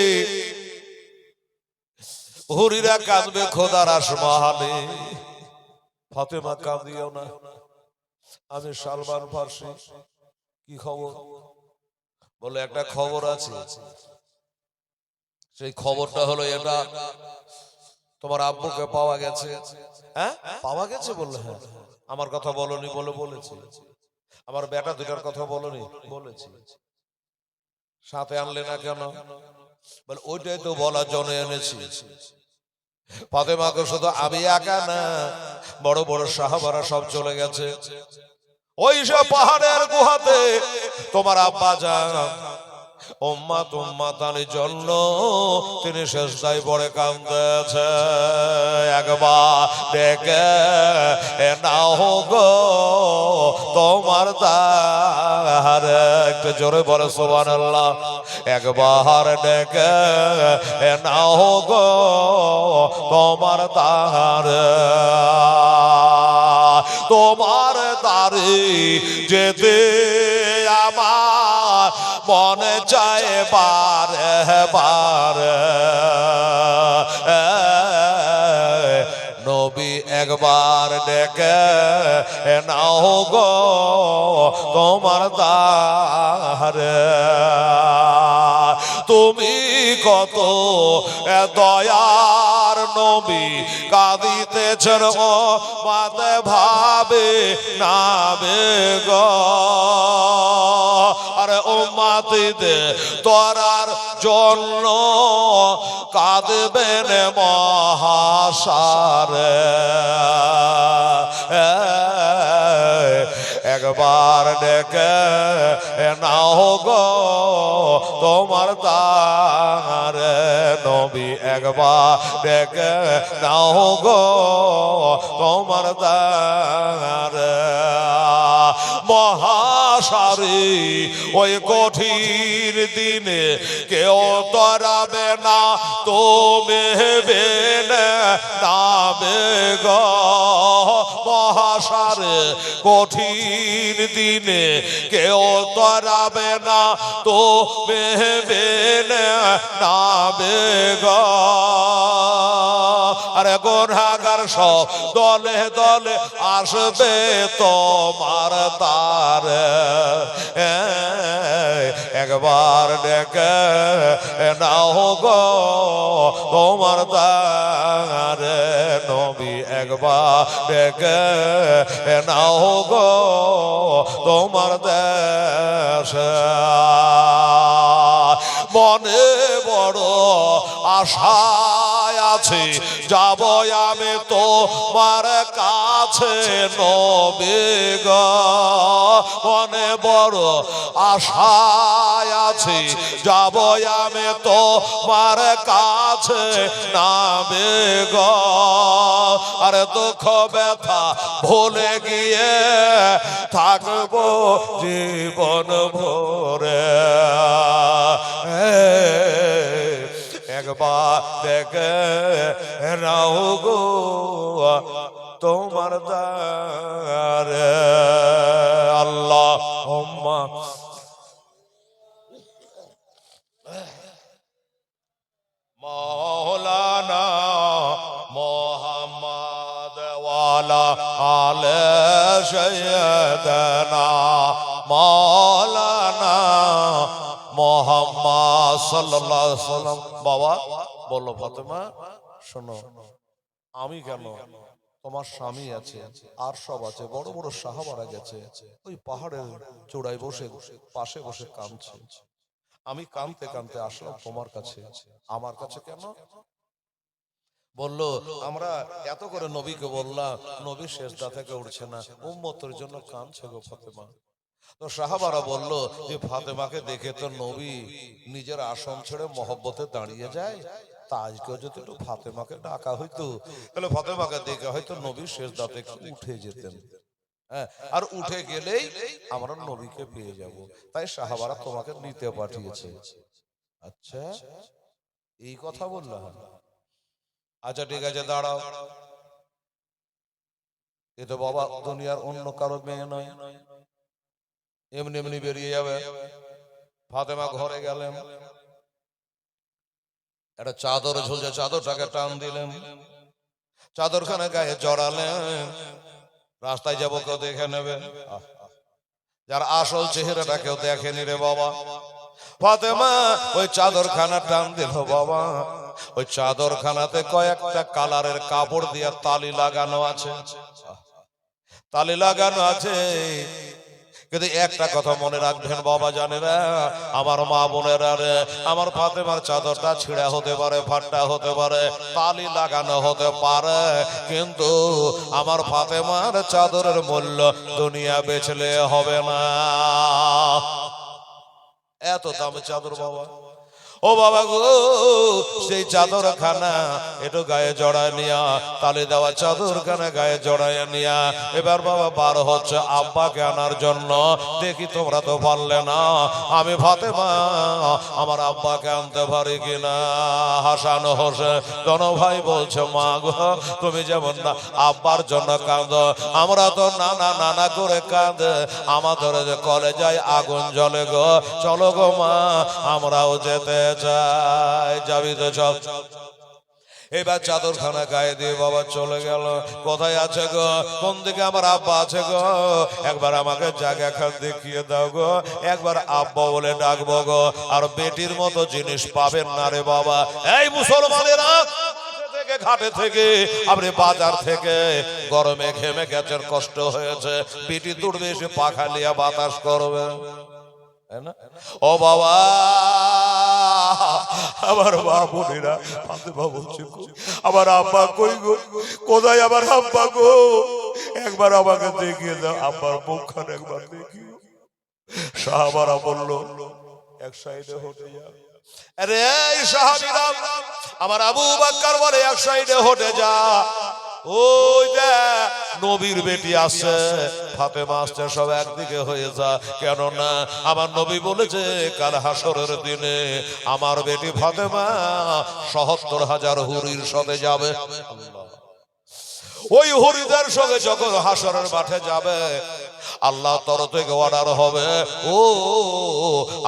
হুরিরা কাঁদবে খোদার আসমানে। ফাতেমা কাঁদিও না। আমি সালমান ফার্সি। কি খবর? বলে একটা খবর আছে। সেই খবরটা হলো এটা, তোমার আব্বুকে পাওয়া গেছে। হ্যাঁ পাওয়া গেছে বললে? হ্যাঁ। আমার কথা বলনি বলে বলেছি। আমার বেটা দুটার কথা বলনি বলেছি। সাথে আনলে না কেন? বলে ওইটাই তো বলার জন্য এনেছি। ফাতেমাকে শুধু আমি একা না, বড় বড় সাহাবারা সব চলে গেছে ওই সব পাহাড়ের গুহাতে। তোমার আব্বা যান উম্মাত উম্মাতানির জন্য তিনি শেষদায় পড়ে কাঁদতেছে। একবার ডেকে নাও গো তোমার দ্বারে। একটু জোরে বলে সুবহানাল্লাহ। একবার ডেকে নাও গো তোমার দ্বারে। তোমার দ্বারে যেতে আমার মনে চায় বারে বারে। নবী একবার ডেকে নাও গো তোমার দ্বারে। তুমি কত দয়ার নবী কাঁদিতেছেন ও মাতে ভাবে নাবে গো। আরে উম্মতিদের তোরার জন্য কাঁদবেন মহাসারে। একবার ডেকে নাও গো তোমার দ্বারে। নবী একবার ডেকে নাও গো তোমার দ্বারে। মহাসারে ওই কঠিন দিনে কেউ তরাবে না, তুমি বেনে নামে গো। মহাসারে কঠিন দিনে কেউ তরাবে না, তুমি বেনে নামে গো। আরে গুনাহগার সব দলে দলে আসবে তোমার দ্বারে। একবার ডেকে নাও গো তোমার দ্বারে। নবী একবার ডেকে নাও গো তোমার দেশে। মনে বড় আশায় আছে যাব আমি তোমার কাছে নবী গো। মনে বড় আশায় আছে যাব আমি তোমার কাছে নাবে গো। আর দুঃখ ব্যথা ভুলে গিয়ে থাকবো জীবন ভরে। একবার দেখে নাও গো তোমার দ্বারে। আল্লাহুম্মা মাওলানা মুহাম্মদ ওয়ালা আলে সাইয়্যিদানা মাওলানা মুহাম্মদ সাল্লাল্লাহু আলাইহি ওয়াসাল্লাম। বাবা বলল ফাতেমা শোনো, আমি কেন, তোমার স্বামী আছে আর সব আছে, বড় বড় সাহাবারা গেছে ওই পাহাড়ের চূড়ায় বসে পাশে বসে কাঁদছে। আমি কাঁদতে কাঁদতে আসলাম তোমার কাছে। আমার কাছে কেন? বললো আমরা এত করে নবীকে বললাম, নবী সেজদা থেকে উঠছে না, উম্মতের জন্য কাঁদছে গো ফাতেমা। তো সাহাবারা বলল যে ফাতেমাকে দেখে তো নবী নিজের আসন ছেড়ে মহব্বতে দাঁড়িয়ে যায়, তা আজকেও যদি একটু ফাতেমাকে ডাকা হইতো, তাহলে ফাতেমাকে দেখে হয়তো নবী সেজদা থেকে উঠে যেতেন। হ্যাঁ, আর উঠে গেলেই আমরা নবীকে পেয়ে যাব। তাই সাহাবারা তোমাকে নিতে পাঠিয়েছে। আচ্ছা, এই কথা বললাম। আচ্ছা ঠিক আছে, দাঁড়াও। এ তো বাবা দুনিয়ার অন্য কারো মেয়ে নয়, এমনি এমনি বেরিয়ে যাবে। ফাতেমা ঘরে গেলেন, একটা চাদর ঝুলছে, চাদরটাকে টান দিলেন, চাদরখানে গায়ে জড়ালেন। রাস্তায় যাবো, কেউ দেখে নেবে। যার আসল চেহারাটা কেউ দেখেনি রে বাবা। ফাতেমা ওই চাদরখানা টান দিল বাবা। ওই চাদরখানাতে কয়েকটা কালারের কাপড় দিয়ে তালি লাগানো আছে, তালি লাগানো আছে। কিন্তু একটা কথা মনে রাখবেন বাবা জানেরা, আমার মা বোনেরা রে, আমার ফাতেমার চাদরটা ছিঁড়া হতে পারে, ফাটা হতে পারে, তালি লাগানো হতে পারে, কিন্তু আমার ফাতেমার চাদরের মূল্য দুনিয়া বেচলে হবে না। এত দামি চাদর বাবা। ও বাবা গো, সেই চাদর খানা একটু গায়ে জড়ায় নিয়া, তালি দেওয়া চাদর খানা গায়ে জড়ায় নিয়া এবার বাবা বার হচ্ছে আব্বাকে আনার জন্য। দেখি তোমরা তো পারলে না, আমি ফাতেমা আমার আব্বাকে আনতে পারি কিনা। হাসান হোসেন দোনো ভাই বলছে, মা গো তুমি যেমন না আব্বার জন্য কাঁদো, আমরা তো নানা নানা করে কাঁদে, আমাদের যে কলেজায় আগুন জ্বলে গো। চলো গো মা, আমরাও যেতে চাই। যাবি তো চল। এবার চাদরখানা গায়ে দিয়ে বাবা চলে গেল। কোথায় আছে গো, কোন দিকে আমার আব্বা আছে গো, একবার আমাকে জায়গা খান দেখিয়ে দাও গো, একবার আব্বা বলে ডাকবো গো। আর বেটির মতো জিনিস পাবেন না রে বাবা। এই মুসলমানেরা, ঘাটে থেকে আপনি বাজার থেকে গরমে ঘেমে গেছেন, কষ্ট হয়েছে, বেটি দূরবে এসে পাখা লিয়া বাতাস করবে। ও বাবা, আমার মা বোনেরা, ফাতেমা বলছে আমার আব্বা কই গো, কোথায় আমার আব্বা গো, একবার আমাকে দেখিয়ে দাও, আব্বার মুখখান একবার দেখিও। সাহাবারা বলল এক সাইডে হতে যাও। আরে এই সাহাবীরা, আমার আবু বকর বলে এক সাইডে হতে যা। ওই দেখ নবীর বেটি আসছে, ফাতেমা আসছে, সব একদিকে হয়ে যা। কেননা আমার নবী বলেছে কাল হাসরের দিনে আমার বেটি ফাতেমা ৭৭,০০০ হুরির সাথে যাবে। ওই হুরিদের সঙ্গে যখন হাসরের মাঠে যাবে, আল্লাহ তরফ থেকে অর্ডার হবে, ও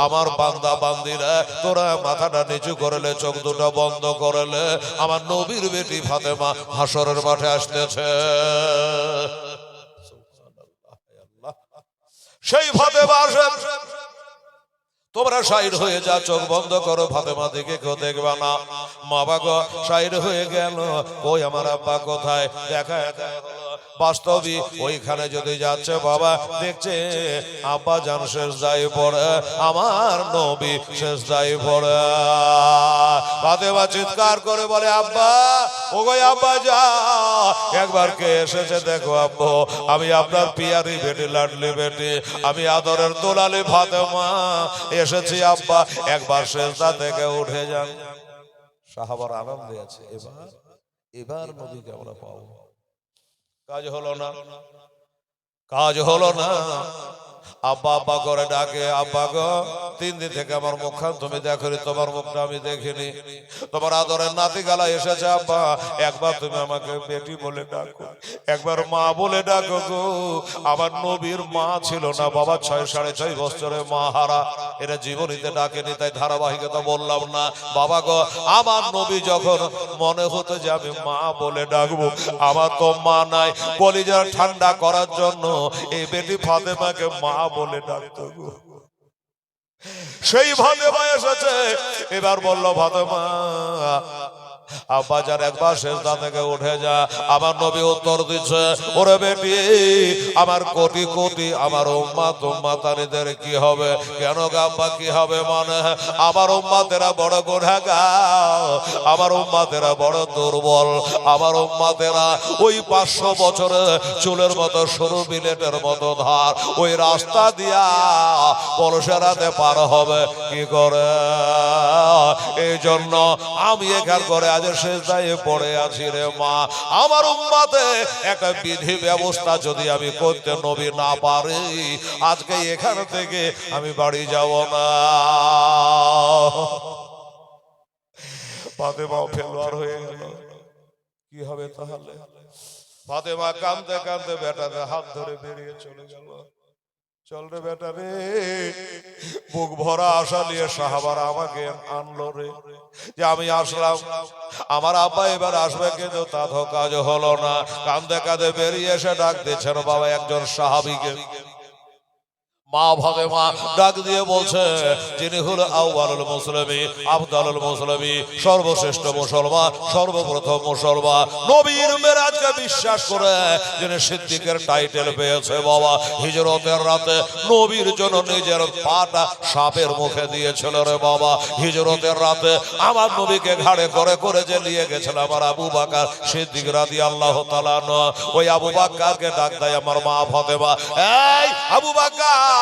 আমার বান্দা বান্দিরা, তোরা মাথাটা নিচু করলে, চোখ দুটো বন্ধ করলে, আমার নবীর বেটি ফাতেমা হাসরের মাঠে আসতেছে। সেই ফাতেমা আসে, তোমরা সাইড হয়ে যা, চোখ বন্ধ করো, ফাতেমা দিকে কেউ দেখবা না। মা বাবা সাইড হয়ে গেল, কই আমার আব্বা কোথায়? দেখা বাস্তবই ওইখানে যদি যাচ্ছে বাবা, দেখছে আব্বা জান সেজদায় পড়ে, আমার নবী সেজদায় পড়ে। ফাতেমা চিৎকার করে বলে, আব্বা, ও গো আব্বা যা, একবার কে এসেছে দেখো আব্বু, আমি আপনার পিয়ারি বেটি, লাডলি বেটি, আমি আদরের দোলালি ফাতেমা এসেছি আব্বা, একবার সেজদা থেকে উঠে যান। সাহাবার আনন্দে আছে, এবার নবীকে আমরা পাবো। কাজ হলো না, কাজ হলো না। আব্বা আব্বা করে ডাকে, আব্বা গো 3 দিন থেকে আমার মুখখান তুমি দেখনি, তোমার মুখটা আমি দেখিনি, তোমার আদরের নাতি গালা এসেছে আব্বা, একবার তুমি আমাকে বেটি বলে ডাকো, একবার মা বলে ডাকো গো। আমার নবীর মা ছিল না বাবা, 6.5 বছরে মা হারা, এটা জীবনীতে ডাকেনি, তাই ধারাবাহিকতা বললাম না। বাবা গো, আমার নবী যখন মনে হতো যে আমি মা বলে ডাকবো, আমার তো মা নাই, কলিজা ঠান্ডা করার জন্য এই বেটি ফাতেমাকে মা বলে ডাকতো গো। সেই ফাতেমা এসেছে, এবার বলল ফাতেমা আব্বাজান একবার সেজদা থেকে উঠে যা। আমার নবী উত্তর দিচ্ছে, ওরে বেটি, আমার কোটি কোটি আমার উম্মাত উম্মাতানিদের কি হবে? কেন গো আব্বা কি হবে? মানে আমার উম্মাতেরা বড় গুনাহগার, আমার উম্মাতেরা বড় দুর্বল, আমার উম্মাতেরা ওই 500 বছরে চুলের মতো সরু বিলেটের মতো ধার, ওই রাস্তা দিয়া পলসেরাতে পার হবে কি করে? এই জন্য আমি এখান করে আজ সেজদায় পড়ে আছি রে মা। আমার উম্মতে একটা বিধি ব্যবস্থা যদি আমি করতে নবী না পারি, আজকে এখান থেকে আমি বাড়ি যাব না। ফাতেমাও ফেলোয়ার হয়ে গেল, কি হবে তাহলে? ফাতেমা কাঁদতে কাঁদতে বেটাদের হাত ধরে বেরিয়ে চলে গেল। চল রে বেটা রে, বুক ভরা আশা নিয়ে সাহাবারা আমাকে আনলো রে, যে আমি আসলাম, আমার আব্বা এবার আসবে, কিন্তু তা তো কাজ হলো না। কাঁদতে কাঁদতে বেরিয়ে এসে ডাক দিচ্ছেন বাবা একজন সাহাবীকে। মা ফাতেমা ডাক দিয়ে বলছে, যিনি হলো আউয়ালুল মুসলিমিন, আফদালুল মুসলিমিন, সর্বশ্রেষ্ঠ মুসলমান, সর্বপ্রথম মুসলমান, নবীর মেরাজকে বিশ্বাস করে যিনি সিদ্দিকের টাইটেল পেয়েছে বাবা, হিজরতের রাতে নবীর জন্য নিজের পাটা সাপের মুখে দিয়েছিল রে বাবা। হিজরতের রাতে আমার নবীকে ঘাড়ে করে করে যে নিয়ে গেছিল আমার আবু বকর সিদ্দিক রাদিয়াল্লাহু তাআলা আনহু, ওই আবু বকরকে ডাক দেয় আমার মা ফাতেমা, এই আবু বকর,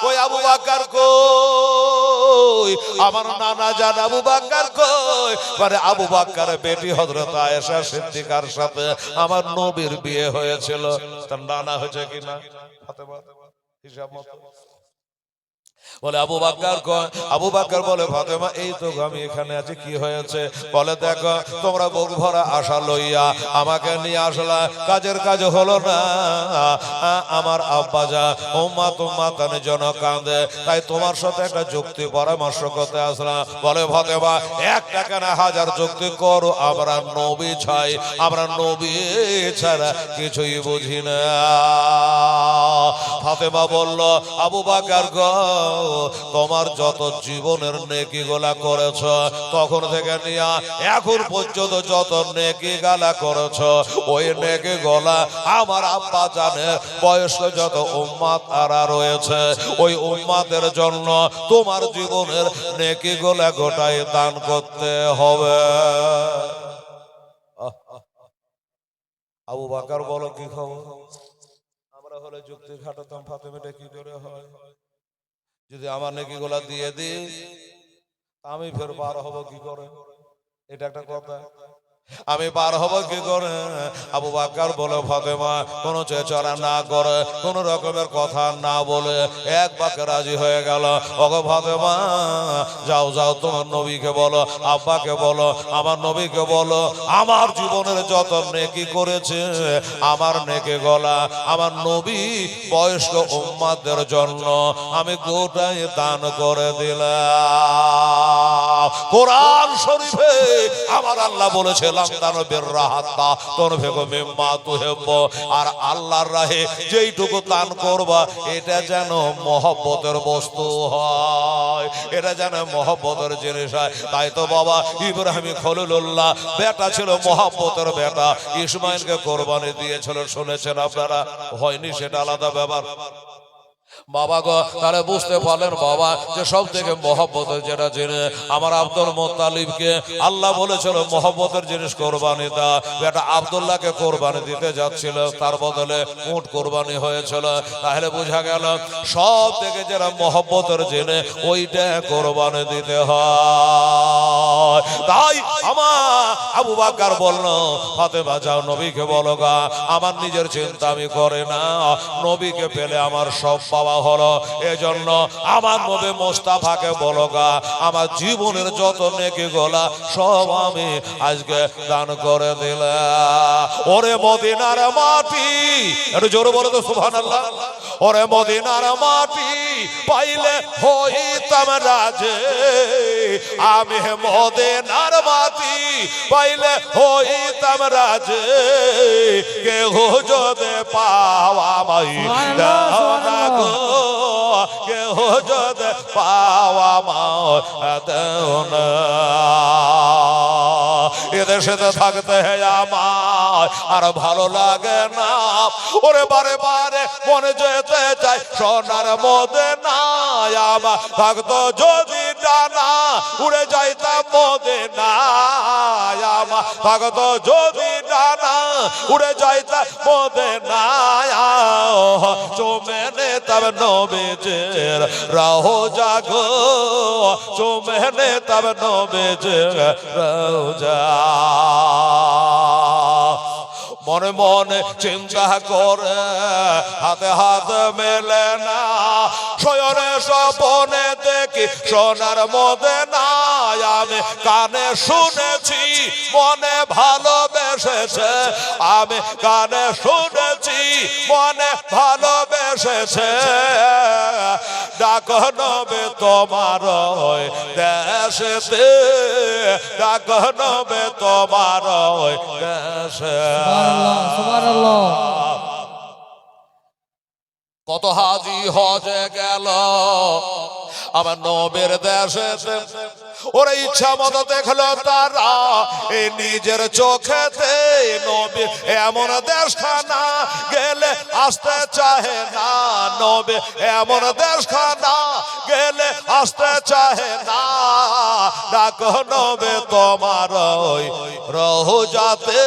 ওই আবু বকর কই? আমার নানা জান আবু বকর কই? মানে আবু বকরের বেটি হযরত আয়েশা সিদ্দিকার সাথে আমার নবীর বিয়ে হয়েছিল, তার নানা হয়েছে কিনা? ফাতেমা হিসাব মতো বলে আবু বকর কই? আবু বকর বলে ফাতেমা এই তো আমি এখানে আছি, কি হয়েছে? বলে দেখো তোমরা বুক ভরা আশা লইয়া আমাকে নিয়ে আসলা, কাজের কাজ হলো না, আমার আব্বা যা উম্মাত উম্মাতানের জন্য কাঁদে, তাই তোমার সাথে একটা যুক্তি পরামর্শ করতে আসলাম। বলে ফাতেমা একটা কেন হাজার যুক্তি করো, আমরা নবী চাই, আমরা নবী ছাড়া কিছুই বুঝি না। ফাতেমা বলল আবু বকর গো, তোমার যত জীবনের নেকি গোলা করেছ, তখন থেকে নিয়ে এখন পর্যন্ত যত নেকি গালা করেছ, ওই নেকি গোলা আমার আব্বা জানে বয়স্ক যত উম্মাত আরা রয়েছে, ওই উম্মাতের জন্য তোমার জীবনের নেকি গোলা গোটাই দান করতে হবে। আবু বকর বলো কি খবর? আমরা হলে যুক্তি খাটাতাম, ফাতেমাটা কি করে হয়? যদি আমার নেকি গোলা দিয়ে দিই আমি ফের পার হব কি করে? এটা একটা কথা, আমি পার হব কি করে? আবু বকর বলে ফাতেমা কোনো চেচরা না করে, কোন রকমের কথা না বলে এক বাক্যে রাজি হয়ে গেল। ওগো ফাতেমা যাও যাও, তোমার নবীকে বলো, আব্বাকে বলো, আমার নবীকে বলো, আমার জীবনের যত নেকি করেছে আমার নেকি গলা আমার নবী বয়স্ক উম্মাদের জন্য আমি গোটাই দান করে দিলাম। কোরআন শরীফে আমার আল্লাহ বলেছে আর আল্লাহর রাহে যেইটুকু দান করবা এটা যেন মহব্বতের বস্তু হয়, এটা যেন মহব্বতের জিনিস হয়। তাই তো বাবা ইব্রাহিম খলিলুল্লাহ বেটা ছিল মহব্বতের বেটা, ইসমাইলকে কোরবানি দিয়েছিল, শুনেছেন আপনারা? হয়নি সেটা আলাদা ব্যাপার। বাবা গো তাহলে বুঝতে পারলেন বাবা যে সব থেকে মহব্বতের যেটা জিনিস আমার আব্দুল মুত্তালিবকে আল্লাহ বলেছিল মহব্বতের জিনিস কোরবানি দা, বেটা আব্দুল্লাহকে কোরবানি দিতে যাচ্ছিল, তার বদলে উট কোরবানি হয়েছিল। তাহলে বোঝা গেল সব থেকে যেটা মহব্বতের জিনিস ওইটা কোরবানি দিতে হয়। তাই আমার আবু বকর বলল ফাতেমা যাও নবীকে বলো গা, আমার নিজের চিন্তা আমি করে না, নবীকে পেলে আমার সব পাওয়া হলো, এজন্য আমার নবী মোস্তাফাকে বলো গা, আমার জীবনের যত নেকি গোলা সব আমি আজকে দান করে দিলাম। ওরে মদিনার মাটি, একটু জোরে বলো তো সুবহানাল্লাহ। ওরে মদিনার মাটি পাইলে হইতাম রাজে, আমি মদিনার মাটি পাইলে হইতাম রাজে, কেহ যদি পাওয়া মাই দেওনা গো, কেহ যদি পাওয়া মা দেওনা। এদেশেতে থাকতে আমার আর ভালো লাগে না। ওরে বারে বারে মনে যেতে চাই সোনার মদিনায়। আমার থাকতো যদি ডানা উড়ে যাইতাম মদিনায়। আমার থাকতো যদি ডানা উড়ে যাইতাম মদিনায়। চুমে নিতাম নবীজির রওজা গো, চুমে নিতাম নবীজির রওজা। মনে মনে চিন্তা করে হাতে হাত মেলে না, শয়নে স্বপনে দেখি সোনার মদিনায়। আমি কানে শুনেছি মনে ভালোবেসেছে, আমি কানে শুনেছি মনে ভালোবেসেছে। ডাক নবে তোমার দেশেতে, ডাক নবে তোমার দেশে। কত হাজি হজে গেল আমার নবীর দেশেতে, ওরা ইচ্ছা মতো দেখলো তারা এই নিজের চোখেতে। নবী এমন দেশখানা গেলে আসতে চাহে না, নবী এমন দেশখানা গেলে আসতে চাহে না। ডাক নবে তোমার রওজাতে,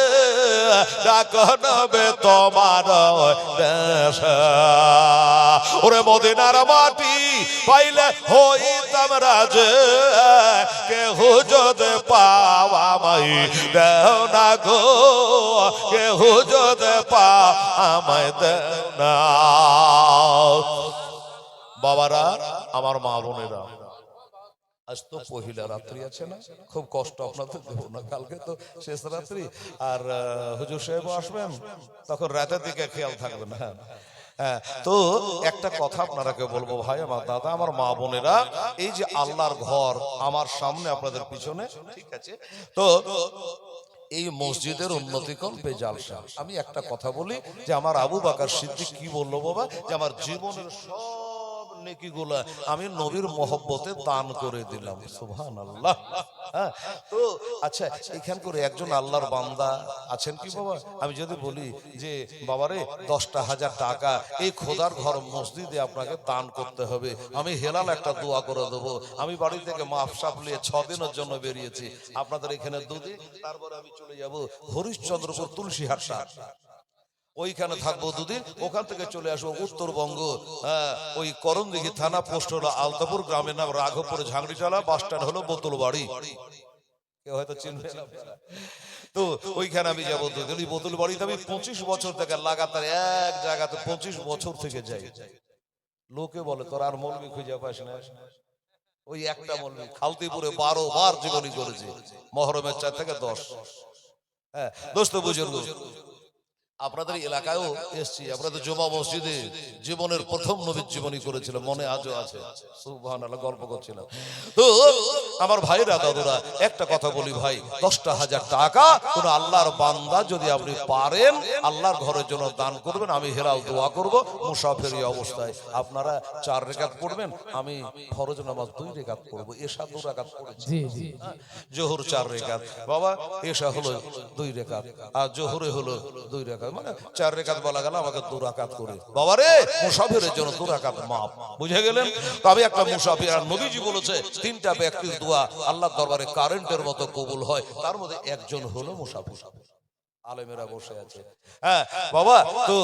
ডাক নবে তোমার দেশে। ওরে মদিনার মাটি পাইলে হইতাম রাজে, কেহু যদি পাওয়া মাই দেও না গো, কেহু যদি পাওয়াই দেও না। বাবারা, আমার মা বোনেরা, আজ তো পহিলা রাত্রি আছে না, খুব কষ্ট আপনাদের দেবো না, কালকে তো শেষ রাত্রি। আর হুজুর সাহেব আসবেন, তখন রাতের দিকে খেয়াল থাকবে না। হ্যাঁ, তো একটা কথা আপনারাকে বলবো ভাই, আমার দাদা, আমার মা বোনেরা, এই যে আল্লাহর ঘর আমার সামনে আপনাদের পিছনে, ঠিক আছে, তো এই মসজিদের উন্নতিকল্পে জালসা। আমি একটা কথা বলি যে আমার আবু বকর সিদ্দিক কি বললো বাবা, যে আমার জীবনের সব নেকিগুলা আমি নবীর মহব্বতে দান করে দিলাম। সুবহানাল্লাহ। হ্যাঁ, তো আচ্ছা, এখান করে একজন আল্লাহর বান্দা আছেন কি বাবা? আমি যদি বলি যে বাবারে 10,000 টাকা এই খোদার ঘর মসজিদে আপনাকে দান করতে হবে, আমি হেলাল একটা দোয়া করে দেবো। আমি বাড়ি থেকে মাফসাফ নিয়ে 6 দিনের জন্য বেরিয়েছি, আপনাদের এখানে 2 দিন, তারপরে আমি চলে যাব হরিশ্চন্দ্রপুর তুলসীহাটটা, ওইখানে থাকবো 2 দিন, ওখান থেকে চলে আসবো উত্তরবঙ্গ। ওই করণদিঘি থানা, পোস্ট হলো আলতাপুর, গ্রামের নাম রাঘবপুর, ঝাংড়িটালা, বাস স্ট্যান্ড হলো বোতলবাড়ি। কেউ হয়তো চিনবে না। তো ওইখানে আমি যাবো 2 দিন। বোতলবাড়িতে আমি 25 বছর থেকে লাগাতার এক জায়গাতে 25 বছর থেকে যাই। লোকে বলে তোর আর মৌলবি খুঁজে পাস না, ওই একটা মৌলবি খালতিপুরে 12 বার জীবনী করেছে, মহরমের 4 থেকে 10। হ্যাঁ দোস্ত বুজুর্গ, আপনাদের এলাকায়ও এসছি, আপনাদের জুমা মসজিদে জীবনের প্রথম নবীর জীবনী করেছিল, মনে আজও আছে। সুবহানাল্লাহ, গল্প করছিলাম। তো আমার ভাইরা দাদুরা, একটা কথা বলি ভাই, 10,000 টাকা কোন আল্লাহর বান্দা যদি আপনি পারেন আল্লাহর ঘরের জন্য দান করবেন, আমি হেলাল দোয়া করব। মুসাফিরি অবস্থায় আপনারা 4 রাকাত পড়বেন, আমি ফরজ নামাজ 2 রাকাত পড়ব। এশা 2 রাকাত পড়েছি, জি জি, জোহর 4 রাকাত বাবা, এশা হলো 2 রাকাত, আর জোহরে হলো 2 রাকাত, মানে 4 রাকাত বলা গেল, আমাকে 2 রাকাত করে। বাবা রে, মুসাফিরের জন্য 2 রাকাত মাপ, বুঝে গেলেন? তবে একটা মুসাফির, আর নবীজি বলেছে 3টা ব্যক্তির দোয়া আল্লাহর দরবারে কারেন্টের মতো কবুল হয়, তার মধ্যে একজন হলো মুসাফির। আলেমেরা বসে আছে। হ্যাঁ বাবা, তো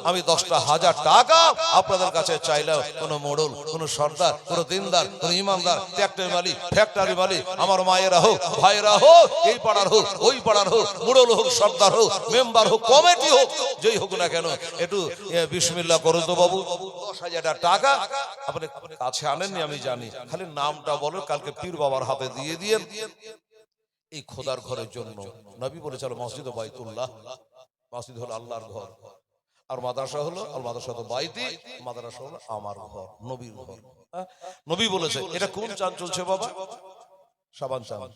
আমি 10,000 টাকা আপনাদের কাছে চাইলাম। কোন মোড়ল, কোন সর্দার, কোন দিনদার, কোন ইমানদার, ট্রাক্টর মালিক, ফ্যাক্টরি মালিক, আমার মায়েরা হোক, ভাইরা হোক, এই পাড়ার হোক, ওই পাড়ার হোক, মোড়ল হোক, সর্দার হোক, মেম্বার হোক, কমিটি হোক, যেই হোক না কেন, একটু বিসমিল্লাহ করো তো বাবু। 10,000 টাকা আপনি কাছে আনেননি আমি জানি, খালি নামটা বলো, কালকে পীর বাবার হাতে দিয়ে দিয়েন এই খোদার ঘরের জন্য। নবী বলেছিল মসজিদ বাইতুল্লাহ, মসজিদ হলো আল্লাহর ঘর, আর মাদ্রাসা হলো আল মাদ্রাসাতু বাইতি, মাদ্রাসা হলো আমার ঘর, নবীর ঘর। নবী বলেছে, এটা কোন চাঁদ চলছে বাবা? শাবান চাঁদ।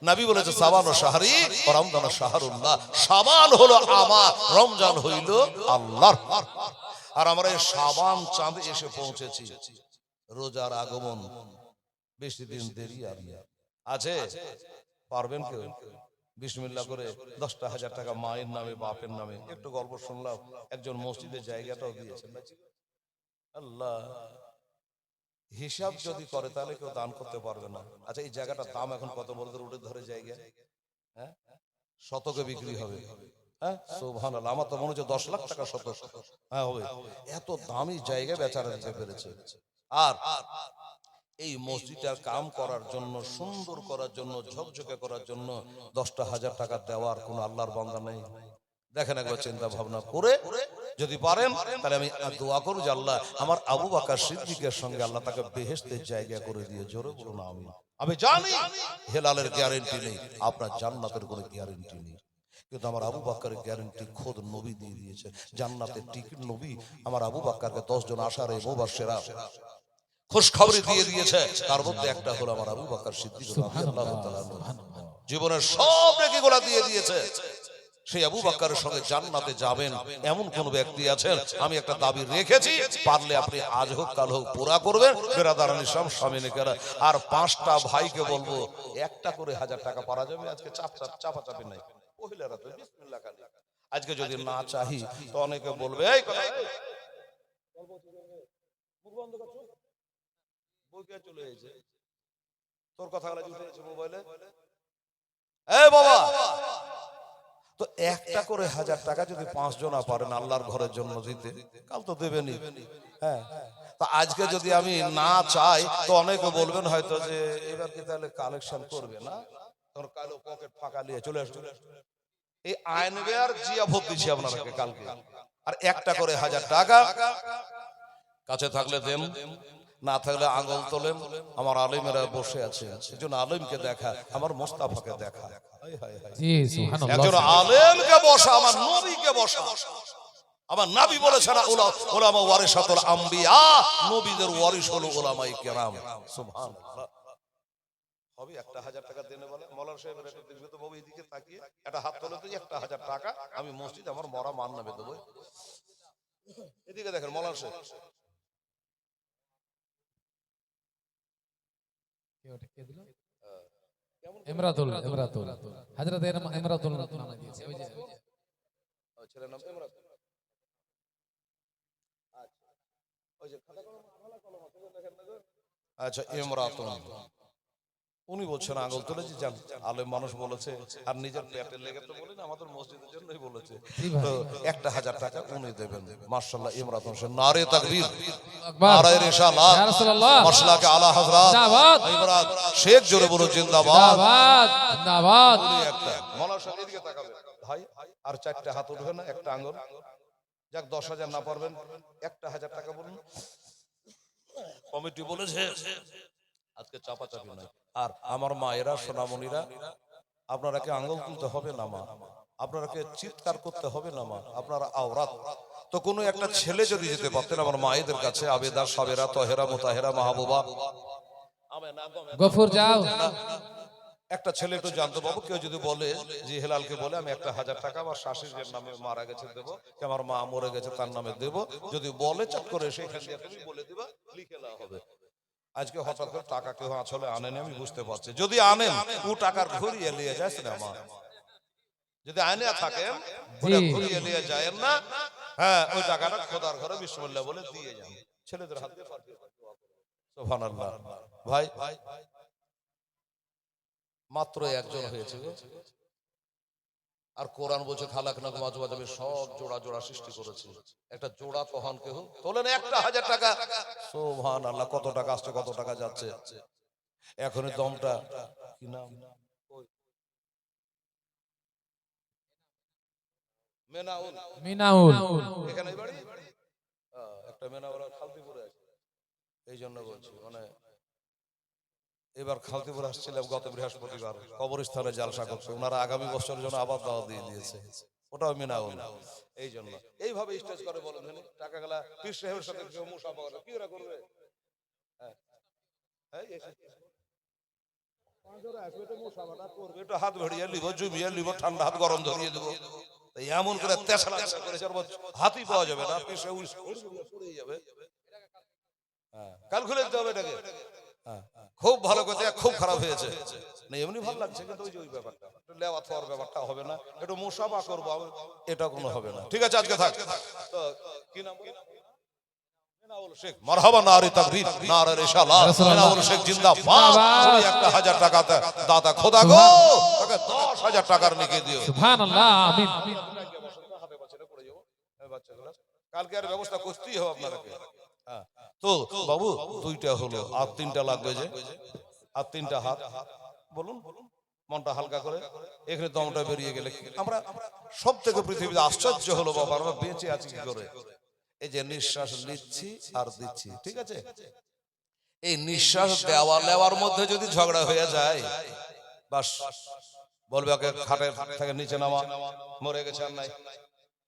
নবী বলেছে শাবান ও শাহরি ও রমজান ও শাহরুল্লাহ, শাবান হলো আমার, রমজান হইল আল্লাহর। আর আমরা এই শাবান চাঁদ এসে পৌঁছেছি, রোজার আগমন বেশি দিন দেরি আর আছে? পারবেন কেউ? বিসমিল্লাহ করে 10,000 টাকা মায়ের নামে বাপের নামে। একটু গল্প শুনলাম, একজন মসজিদের জায়গাটাও দিয়েছেন। আল্লাহ, হিসাব যদি করে তাহলে কেউ দান করতে পারবে না। আচ্ছা, এই জায়গাটার দাম এখন কত বলতে উঠে ধরে জায়গা? হ্যাঁ, শতকে বিক্রি হবে। হ্যাঁ, সুবহানাল্লাহ, আমার তো মনে হচ্ছে 10 লাখ টাকা শতক। হ্যাঁ হবে। এত দামি জায়গা বেচারা দিতে পেরেছে। আর এই মসজিদটার কাম করার জন্য, সুন্দর করার জন্য, ঝকঝকে করার জন্য 10,000 টাকা দেওয়ার কোন আল্লাহর বান্দা নেই? দেখেন একবার চিন্তা ভাবনা করে যদি পারেন তাহলে আমি দোয়া করব যে আল্লাহ আমার আবু বকর সিদ্দিকের সঙ্গে আল্লাহ তাকে বেহেশতের জায়গা করে দিয়ে। জোরে বলুন আমিন। আমি জানি হেলালের গ্যারান্টি নেই, আপনার জান্নাতের কোনো গ্যারান্টি নেই, কিন্তু আমার আবু বকরের গ্যারান্টি খোদ নবী দিয়ে দিয়েছে। জান্নাতের টিকিট নবী আমার আবু বকরকে 10 জন আশারে মুবাশশিরা খুশখবরি দিয়ে দিয়েছে। তার মধ্যে একটা হলো আমার আবু বকর সিদ্দিক রাদিয়াল্লাহু তাআলা। জীবনের সব নেকিগুলো দিয়ে দিয়েছে। সেই আবু বকরের সঙ্গে জান্নাতে যাবেন এমন কোন ব্যক্তি আছেন? আমি একটা দাবি রেখেছি, পারলে আপনি আজ হোক কাল হোক পুরা করবেন। বেরাদারান ইসলাম স্বামীনেকেরা আর 5টা ভাইকে বলবো একটা করে 1000 টাকা পারা যাবে। আজকে চাপাচাপি নাই, মহিলারা তো বিসমিল্লাহ খালি। আজকে যদি না চাহি তো অনেকে বলবে এই কথা মুখ বন্ধ কর, বইকে চলে এসেছে তোর কথাগুলো উঠেছে মোবাইলে। এই বাবা, তো একটা করে 1000 টাকা যদি 5 জনা পারেন আল্লাহর ঘরের জন্য দিতে, কাল তো দেবেনই। হ্যাঁ, তা আজকে যদি আমি না চাই তো অনেকে বলবেন হয়তো যে এবার কি তাহলে কালেকশন করবে না, তোর কালো পকেট ফাঁকা নিয়ে চলে আসবে। এই আইনবে আর জিয়া ভোট দিচ্ছি আপনাদেরকে কালকে। আর একটা করে 1000 টাকা কাছে থাকলে দেন, না থাকলে আঙ্গুল তোলেন। আমার আলেমেরা বসে আছে, একজন আলেমকে দেখা, আমার মোস্তাফাকে দেখা। একজন আলেমকে বসা, আমার নবীকে বসা। আমার নবী বলেছেন উলামা ওয়ারিসাতুল আম্বিয়া, নবীদের ওয়ারিস হলো উলামায়ে কেরাম। সুবহানাল্লাহ। হবে 1000 টাকা দেনে বলে মওলানা সাহেবের একটা দেখবে তো বাবু এইদিকে তাকিয়ে একটা হাত তোলে তো 1000 টাকা আমি মসজিদ আমার মরা মান নামে দেবো। এদিকে দেখেন মওলানা সাহেব ইমরাতুল হযরত ইমরাতুল নাম দিয়েছে, ওই যে ছেলের নাম ইমরাতুল। আচ্ছা, ওই যে খাতা কলম আমলা কলম আছে দেখেন না। আচ্ছা, ইমরাতুল উনি বলছেন আঙ্গুল তুলেছি, জান আলেম মানুষ বলেছে আর নিজের পেটে লেগে তো বলেন, আমাদের মসজিদের জন্যই বলেছে। তো 1000 টাকা উনি দেবেন। মাশাআল্লাহ, ইমরাতুল হোসেন, নারে তাকবীর, নারে রিসালাত, ইয়া রাসূলুল্লাহ, মাশলাকে আলা হযরত জিন্দাবাদ, ইমরাত শেখ, জোরে বলো জিন্দাবাদ, জিন্দাবাদ, জিন্দাবাদ। একটা মওলানা সাহেব এদিকে তাকাবেন ভাই, আর 4টা হাত উঠবে না, একটা আঙ্গুল। যাক 10,000 না পারবেন 1000 টাকা বলুন। কমিটি বলেছে আজকে চাপাচাপি নাই। আর আমার মায়েরা সোনামণিরা, আপনারাকে আঙ্গুল তুলতে হবে না মা, আপনারাকে চিৎকার করতে হবে না মা, আপনারা আওরাত। তো কোনো একটা ছেলে যদি যেতে পারতেন আমার মায়েদের কাছে, আবেদা, সাবেরা, তহেরা, মুতাহেরা, মাহবুবা, গফুর যাও, একটা ছেলে একটু জানতে পাবো। কেউ যদি বলে যে হেলালকে বলে আমি 1000 টাকা আমার শাশুড়ির নামে মারা গেছে দেবো, কি আমার মা মরে গেছে তার নামে দেবো, যদি বলে চট করে সেখান দিয়ে তুমি বলে দিবা, লিখে নেওয়া হবে। আজকে হঠাৎ করে টাকা কেউ আসলে আনেনি, আমি বুঝতে পারছি। যদি আনেন ও টাকার ঘুরিয়ে নিয়ে যায় না মা, যদি আনে থাকেন ঘুরিয়ে নিয়ে যায় না। হ্যাঁ, ওই টাকাটা খোদার ঘরে বিসমিল্লাহ বলে দিয়ে যান, ছেলেদের হাত দিয়ে। সুবহানাল্লাহ। ভাই মাত্র একজন হয়েছে আর কোরআন বলছে খালাকনাকুম আজওয়াজা, সব জোড়া জোড়া সৃষ্টি করেছে। একটা জোড়া তখন কেউ তোলেন 1000 টাকা। সুবহানাল্লাহ, কত টাকা আসছে কত টাকা যাচ্ছে। এখনই দমটা কি নাম, মেনাউল, মিনাউল, এখানে বাড়ি। একটা মেনাওয়ালা খালতিপুরে আছে, এই জন্য বলছি। মানে এবার খালতিপুর আসছিলাম গত বৃহস্পতিবার, কবরস্থানে জালসা করছে ওনারা, আগামী বছরের জন্য আবার দাওয়াত দিয়ে দিয়েছে, ওটাও মিনাউল। এই জন্য এইভাবে স্টেজ করে বলেন টাকা গেলা পীর সাহেবের সাথে কেউ মুসাফা করে, কি ওরা করবে? হ্যাঁ, একটু হাত ভরিয়ে লিব, জুমিয়ে লিব, ঠান্ডা হাত গরম ধরিয়ে দেবো। এমন করে হাতই পাওয়া যাবে না, পড়ে যাবে। কাল খুলে দিতে হবে এটাকে। খুব ভালো কথা, খুব খারাপ হয়েছে। না এমনি ভালো লাগছে, কিন্তু ওই যে ওই ব্যাপারটা লেওয়া থাওয়ার ব্যাপারটা হবে না, একটু মুসাফা করবো, এটা কোনো হবে না। ঠিক আছে, আজকে থাক। তো কি নাম বলে? এনাউল শেখ। মারহাবা, নারে তাকবীর, নারে রিসালাত। এনাউল শেখ জিন্দাবাদ। উনি 1000 টাকা দাতা খোদা গো তাকে 10,000 টাকার নিকে দিও। সুবহানাল্লাহ, আমিন। কালকে আর ব্যবস্থা করতেই হবে আপনাদেরকে। হ্যাঁ, তো বাবু 2টা হলো, আর 3টা লাগবে যে, আর 3টা হাত বলুন, মনটা হালকা করে। এখানে দমটা বেরিয়ে গেলে আমরা সব থেকে পৃথিবীতে আশ্চর্য হলো বাবা, আমরা বেঁচে আছি কি করে? এই যে নিঃশ্বাস নিচ্ছি আর দিচ্ছি, ঠিক আছে? এই নিঃশ্বাস দেওয়া নেওয়ার মধ্যে যদি ঝগড়া হয়ে যায়, বাস বলবে ওকে খাটের থেকে নিচে নামা, মরে গেছে আর নাই,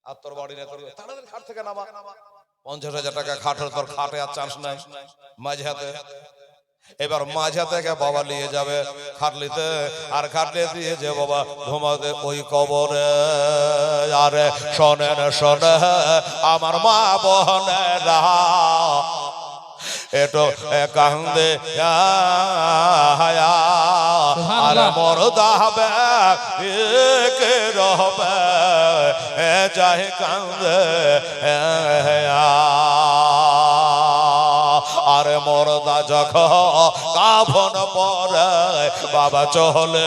আর তোর বাড়ি না, তোর তাড়াতাড়ি খাট থেকে নামা। 50,000 টাকা খাটের, তোর খাটে আর চান্স নাই মাঝে হাতে। এবার মাঝে থেকে বাবা নিয়ে যাবে খাটলিতে, আর খাটলে দিয়ে যে বাবা ঘুমাতে ওই কবরে। আরে শোনেন শোনে আমার মা বোনেরা, এটো কান্দে আর মরদা হবে কে রবে যাই কান্দে। আরে মরদা যখন কাফন পরে বাবা চলে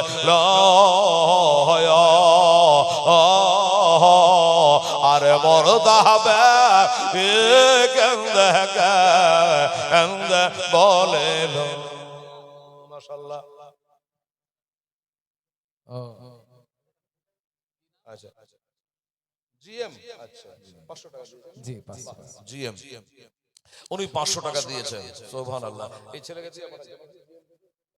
আরে মরদা হবে কেন্দে কেন্দে বলে। মাশাআল্লাহ। আচ্ছা জিএম, আচ্ছা 500 টাকা জি, 500 জিএম, উনি 500 টাকা দিয়েছেন। সুবহানাল্লাহ। এই ছেলেকে দিয়ে